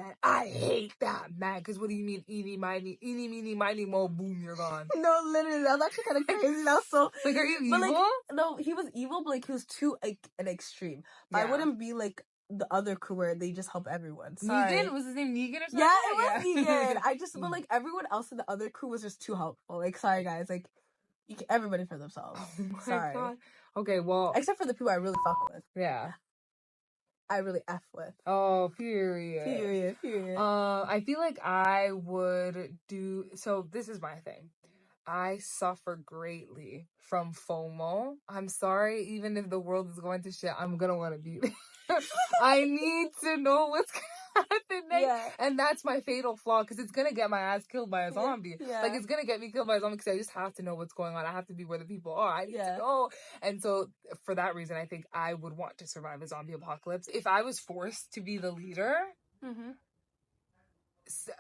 man. Because what do you mean, eeny, miny, mo, boom, you're gone. No, literally, that was actually kind of crazy. That was so... Like, are you evil? But, like, no, he was evil, but, like, he was too, like, an extreme. I wouldn't be, like, the other crew where they just help everyone. Sorry. Negan? Was his name Negan or something? Yeah, it was Negan. But, like, everyone else in the other crew was just too helpful. Like, sorry, guys. Like, everybody for themselves. Oh my sorry. God. Okay, well... Except for the people I really fuck with. Yeah. I really F with. Oh, period. I feel like I would do... So, this is my thing. I suffer greatly from FOMO. I'm sorry, even if the world is going to shit, I'm gonna want to be there. I need to know what's happening. And that's my fatal flaw, because it's gonna get my ass killed by a zombie. Like, it's gonna get me killed by a zombie because I just have to know what's going on. I have to be where the people are. I need to know. And so, for that reason, I think I would want to survive a zombie apocalypse. If I was forced to be the leader...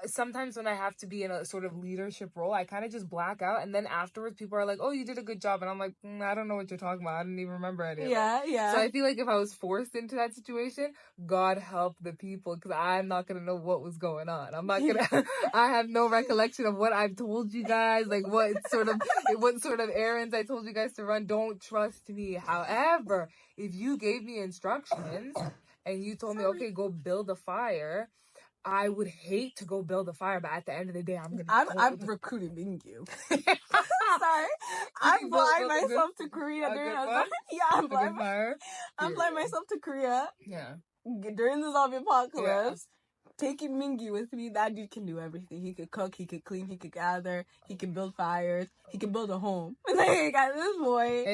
Sometimes when I have to be in a sort of leadership role, I kind of just black out, and then afterwards people are like, oh, you did a good job, and I'm like, I don't know what you're talking about. I didn't even remember any of it. So I feel like if I was forced into that situation, God help the people, because I'm not gonna know what was going on. I'm not gonna I have no recollection of what I've told you guys, like what sort of errands I told you guys to run. Don't trust me. However, if you gave me instructions and you told me, okay, go build a fire, I would hate to go build a fire, but at the end of the day, I'm recruiting Mingyu. Sorry. I'm flying myself to Korea during I'm flying myself to Korea. Yeah. During the zombie apocalypse. Taking Mingyu with me, that dude can do everything. He could cook, he could clean, he could gather, he can build fires, he can build a home. Like, at this point,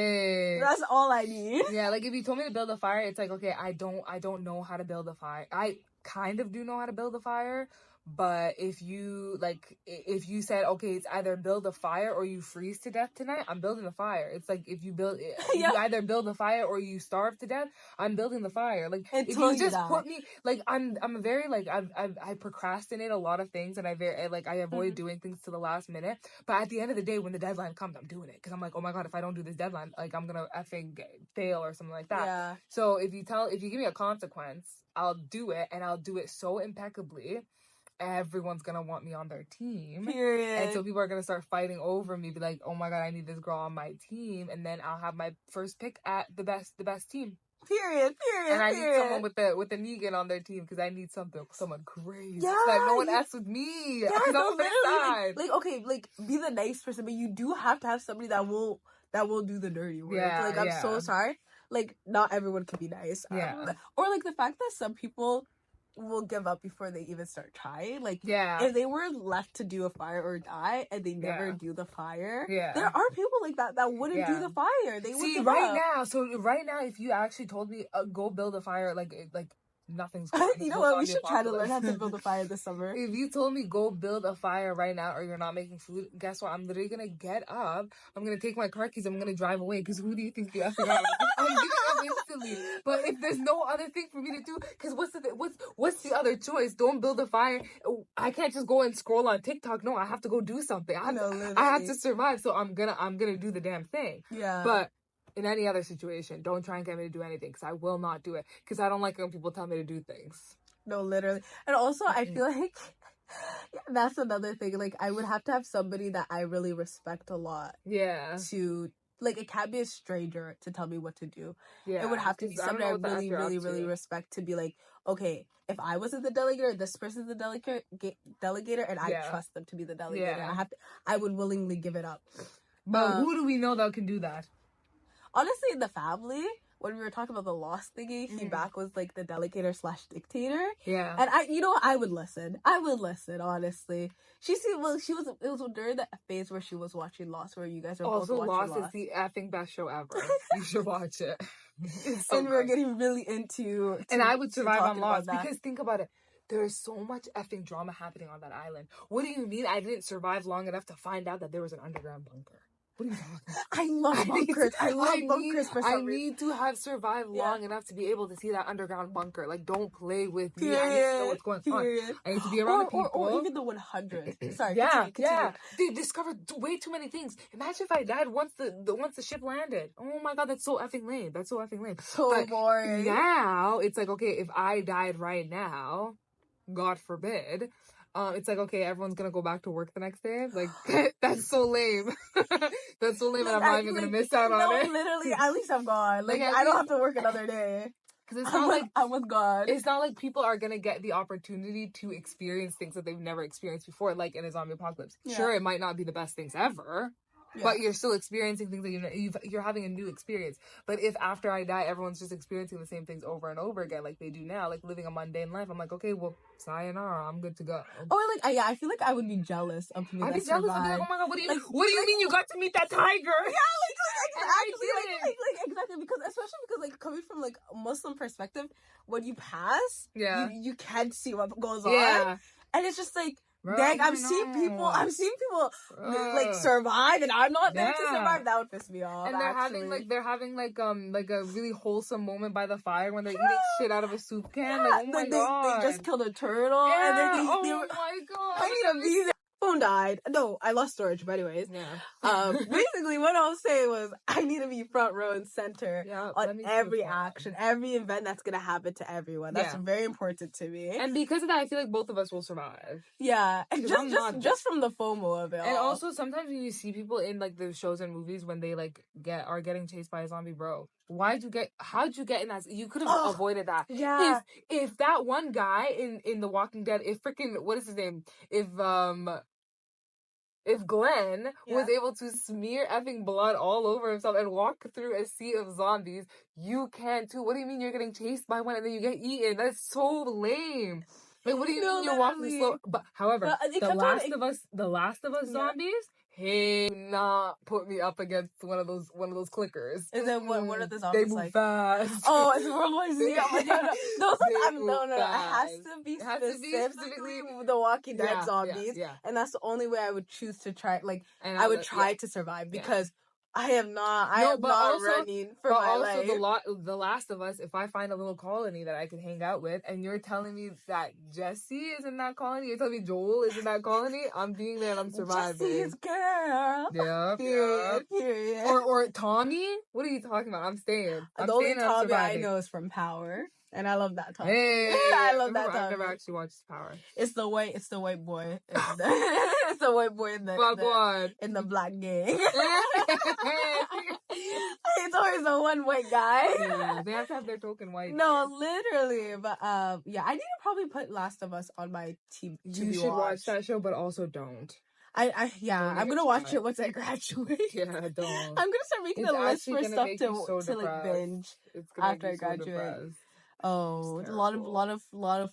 that's all I need. Yeah, like if you told me to build a fire, it's like, okay, I don't know how to build a fire. I kind of do know how to build a fire, but if you said, okay, it's either build a fire or you freeze to death tonight, I'm building the fire. It's like if you either build a fire or you starve to death, I'm building the fire. Like if you just put me, like I'm a very like I procrastinate a lot of things, and I avoid doing things to the last minute. But at the end of the day, when the deadline comes, I'm doing it because I'm like, oh my god, if I don't do this deadline, like I'm gonna effing fail or something like that. Yeah. So if you give me a consequence, I'll do it, and I'll do it so impeccably. Everyone's gonna want me on their team. Period. And so people are gonna start fighting over me, be like, oh my god, I need this girl on my team, and then I'll have my first pick at the best team. Period. And I need someone with a Negan on their team, because I need someone crazy. Yeah. Like no one else with me. Yeah, I'm on their side. Like okay, like be the nice person, but you do have to have somebody that will do the dirty work. Yeah, like I'm so sorry. Like not everyone can be nice. Yeah. Or like the fact that some people, will give up before they even start trying. Like, if they were left to do a fire or die and they never do the fire, there are people like that wouldn't do the fire. They would give up. Right now, if you actually told me go build a fire, like nothing's you know what? We should try to learn how to build a fire this summer. If you told me go build a fire right now or you're not making food, guess what? I'm literally gonna get up. I'm gonna take my car keys. I'm gonna drive away. Because who do you think you have to go? I'm giving up instantly. But if there's no other thing for me to do, because what's the other choice? Don't build a fire. I can't just go and scroll on TikTok. No, I have to go do something. I have to survive. So I'm gonna do the damn thing. Yeah. But in any other situation, don't try and get me to do anything because I will not do it because I don't like when people tell me to do things. No, literally. And also, I feel like that's another thing. Like, I would have to have somebody that I really respect a lot. Yeah. To, like, it can't be a stranger to tell me what to do. Yeah. It would have to be somebody I really, really, really respect to be like, okay, if I wasn't the delegator, this person's the delegator, and I trust them to be the delegator. Yeah. I would willingly give it up. But who do we know that can do that? Honestly, in the family, when we were talking about the lost thingy, feedback was like the delegator / dictator. Yeah. And I would listen. Honestly. It was during the phase where she was watching Lost, where you guys are both watching Lost. Lost is the effing best show ever. You should watch it. So and we're getting really into and I would survive on Lost because think about it. There's so much effing drama happening on that island. What do you mean I didn't survive long enough to find out that there was an underground bunker? What are you talking about? I love bunkers. I love bunkers for some reason. I need to have survived long enough to be able to see that underground bunker. Like, don't play with me. Period. I need to know what's going on. I need to be around the people. Or even the 100. Sorry. Continue. They discovered way too many things. Imagine if I died once the ship landed. Oh my god, that's so effing lame. So boring. Now, it's like, okay, if I died right now, God forbid... it's like, okay, everyone's gonna go back to work the next day. Like, that's so lame. That's so lame, and I'm not even gonna miss out on it. No, literally, at least I'm gone. Like I don't have to work another day. Because it's not I'm with God. It's not like people are gonna get the opportunity to experience things that they've never experienced before, like in a zombie apocalypse. Yeah. Sure, it might not be the best things ever. Yeah. But you're still experiencing things that you're having a new experience. But if after I die, everyone's just experiencing the same things over and over again, like they do now, like living a mundane life, I'm like, okay, well, sayonara, I'm good to go. Or like, I feel like I would be jealous of people that survive. I'd be jealous. Oh my god, what do you mean you got to meet that tiger? Yeah, exactly, because especially because like coming from like a Muslim perspective, when you pass, you can see what goes on, and it's just like. Bro, dang, I'm seeing people like survive, and I'm not there to survive. That would piss me off. And they're having a really wholesome moment by the fire when they're eating shit out of a soup can. Like, oh my god, they just killed a turtle, and then oh my god, I need to be there. Phone died. No, I lost storage, but anyways. Yeah. Basically what I was saying was I need to be front row and center on every action, every event that's gonna happen to everyone. That's very important to me. And because of that, I feel like both of us will survive. Yeah. And just from the FOMO of it. And also sometimes when you see people in like the shows and movies when they like are getting chased by a zombie, bro. How'd you get in that? You could have avoided that. Yeah. If that one guy in The Walking Dead, what is his name? If Glenn was able to smear effing blood all over himself and walk through a sea of zombies, you can too. What do you mean you're getting chased by one and then you get eaten? That's so lame. Like, what do you mean you're walking slow? But however, The Last of Us zombies. Hey, not put me up against one of those clickers. Is that what are the zombies they move like? Fast. Oh, it's World War Z. Oh my god, no. It has to be specifically the Walking Dead zombies, and that's the only way I would choose to try. Like, I would try to survive because. I am not running for my life. But also The Last of Us, if I find a little colony that I can hang out with, and you're telling me that Jesse is in that colony, you're telling me Joel is in that colony, I'm being there and I'm surviving. Jesse's girl. Yeah. Period. Or Tommy? What are you talking about? I'm staying. The only Tommy I know is from Power. And I love that Tommy. Hey, I love that Tommy. I've never actually watched Power. It's the white boy. It's the white boy in the black gang. It's always the one white guy. Yeah, they have to have their token white. No, literally. But I need to probably put Last of Us on my team. You should watch that show, but also don't. I'm gonna watch it once I graduate. Yeah, don't. I'm gonna start making a list for stuff to like binge after I graduate. Oh, a lot of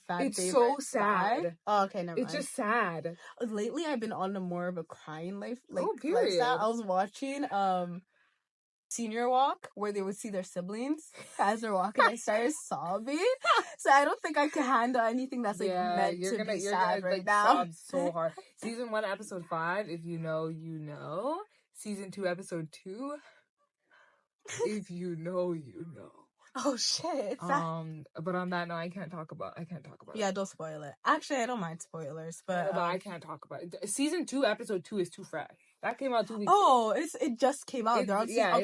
fan It's favorites. so sad. Oh, okay, never mind. It's just sad. Lately, I've been on a more of a crying period. lifestyle. I was watching Senior Walk, where they would see their siblings as they're walking. I started sobbing, so I don't think I can handle anything that's meant to be sad right now. Sob so hard. Season 1, episode 5. If you know, you know. Season 2, episode 2. If you know, you know. Oh shit! But on that note, I can't talk about it. Yeah, don't spoil it. Actually, I don't mind spoilers, but I can't talk about it. Season 2, episode 2 is too fresh. That came out 2 weeks. Oh, it just came out. Okay, I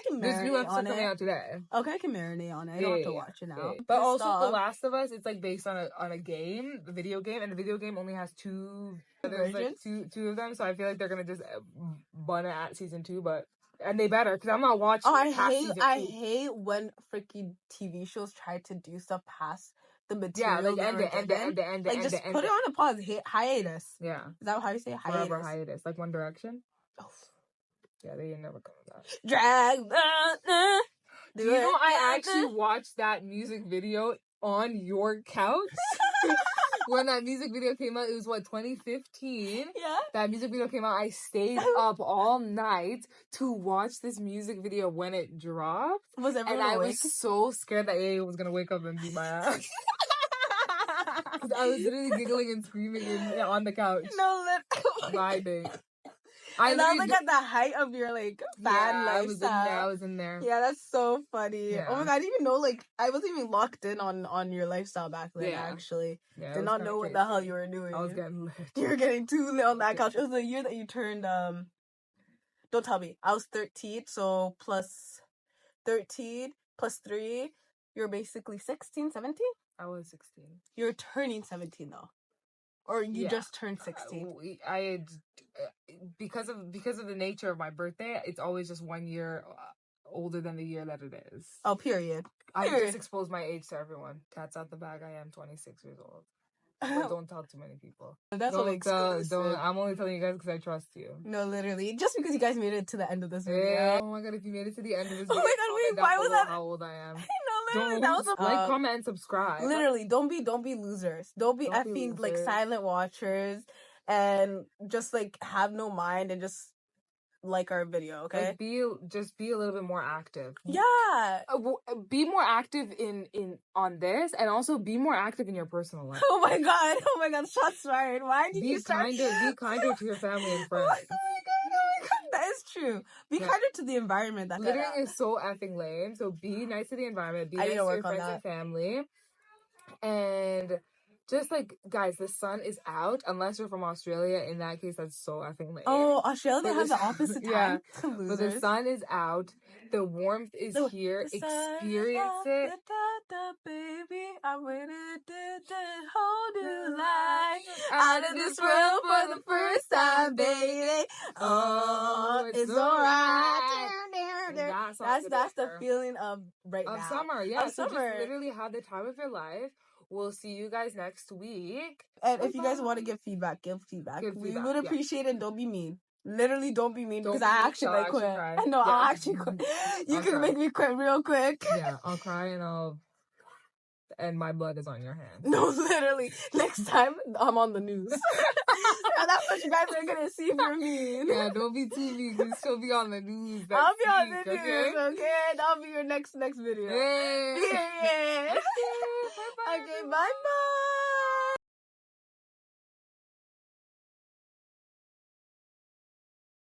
can marinate there's new episode on it. coming out today. Okay, I can marinate on it. I don't have to watch it now. But also, The Last of Us, it's based on a game, a video game, and the video game only has 2 versions. Two of them, so I feel like they're gonna just bun it at season 2, but. And they better, because I'm not watching. I hate when freaking TV shows try to do stuff past the material. Yeah, end. Just put it on a pause. Hiatus. Yeah. Is that how you say it? Forever hiatus. Like One Direction? Oh. Yeah, they ain't never coming back. Drag. Do you know I actually watched that music video on your couch? When that music video came out, it was 2015? Yeah. That music video came out. I stayed up all night to watch this music video when it dropped. Was everyone awake? I was so scared that AA was gonna wake up and beat my ass. Because I was literally giggling and screaming on the couch. No, literally. Vibing. And I was at the height of your fan lifestyle. I was in there. Yeah, that's so funny. Yeah. Oh my god, I didn't even know I wasn't even locked in on your lifestyle back then. Yeah. Actually, did not know what the hell you were doing. I was getting lit. You were getting too lit on that couch. It was the year that you turned. Don't tell me. I was 13, so plus 13 plus 3, you're basically 16, 17. I was 16. You're turning 17 though. Or you just turned 16? Because of the nature of my birthday, it's always just 1 year older than the year that it is. Oh, period. I just exposed my age to everyone. Cat's out the bag. I am 26 years old. But don't tell too many people. That's what exclusive. I'm only telling you guys because I trust you. No, literally. Just because you guys made it to the end of this video. Yeah. Oh my god, if you made it to the end of this video. Oh my god, wait, why was that? How old I am. No, literally, that was like, comment, and subscribe. Literally, don't be losers. Don't be effing silent watchers and just have no mind and just like our video, okay? Be a little bit more active. Yeah. Be more active in on this, and also be more active in your personal life. Oh my god, shots fired. Why did you start? Be kinder to your family and friends. Oh my god, that is true. Be kinder to the environment. That littering is so effing lame. So be nice to the environment. Be nice to your friends and family, and. Just guys, the sun is out. Unless you're from Australia, in that case, that's so effing late. Oh, Australia has the opposite time. Yeah, but the sun is out. The warmth is here. Experience it. Baby, I'm ready to hold you out of this world for the first time, baby. Oh, it's alright. That's the feeling of now. Of summer, yeah. So just literally have the time of your life. We'll see you guys next week. And if you guys want to give feedback, give feedback. We would appreciate it. Don't be mean. Literally, don't be mean because I actually might quit. I'll actually quit. You can make me quit real quick. Yeah, I'll cry and my blood is on your hands. No, literally. Next time, I'm on the news. That's what you guys are going to see from me. Yeah, don't be too mean because she'll be on the news. I'll be on the news, okay? That'll be your next video. Yeah. Okay, bye-bye.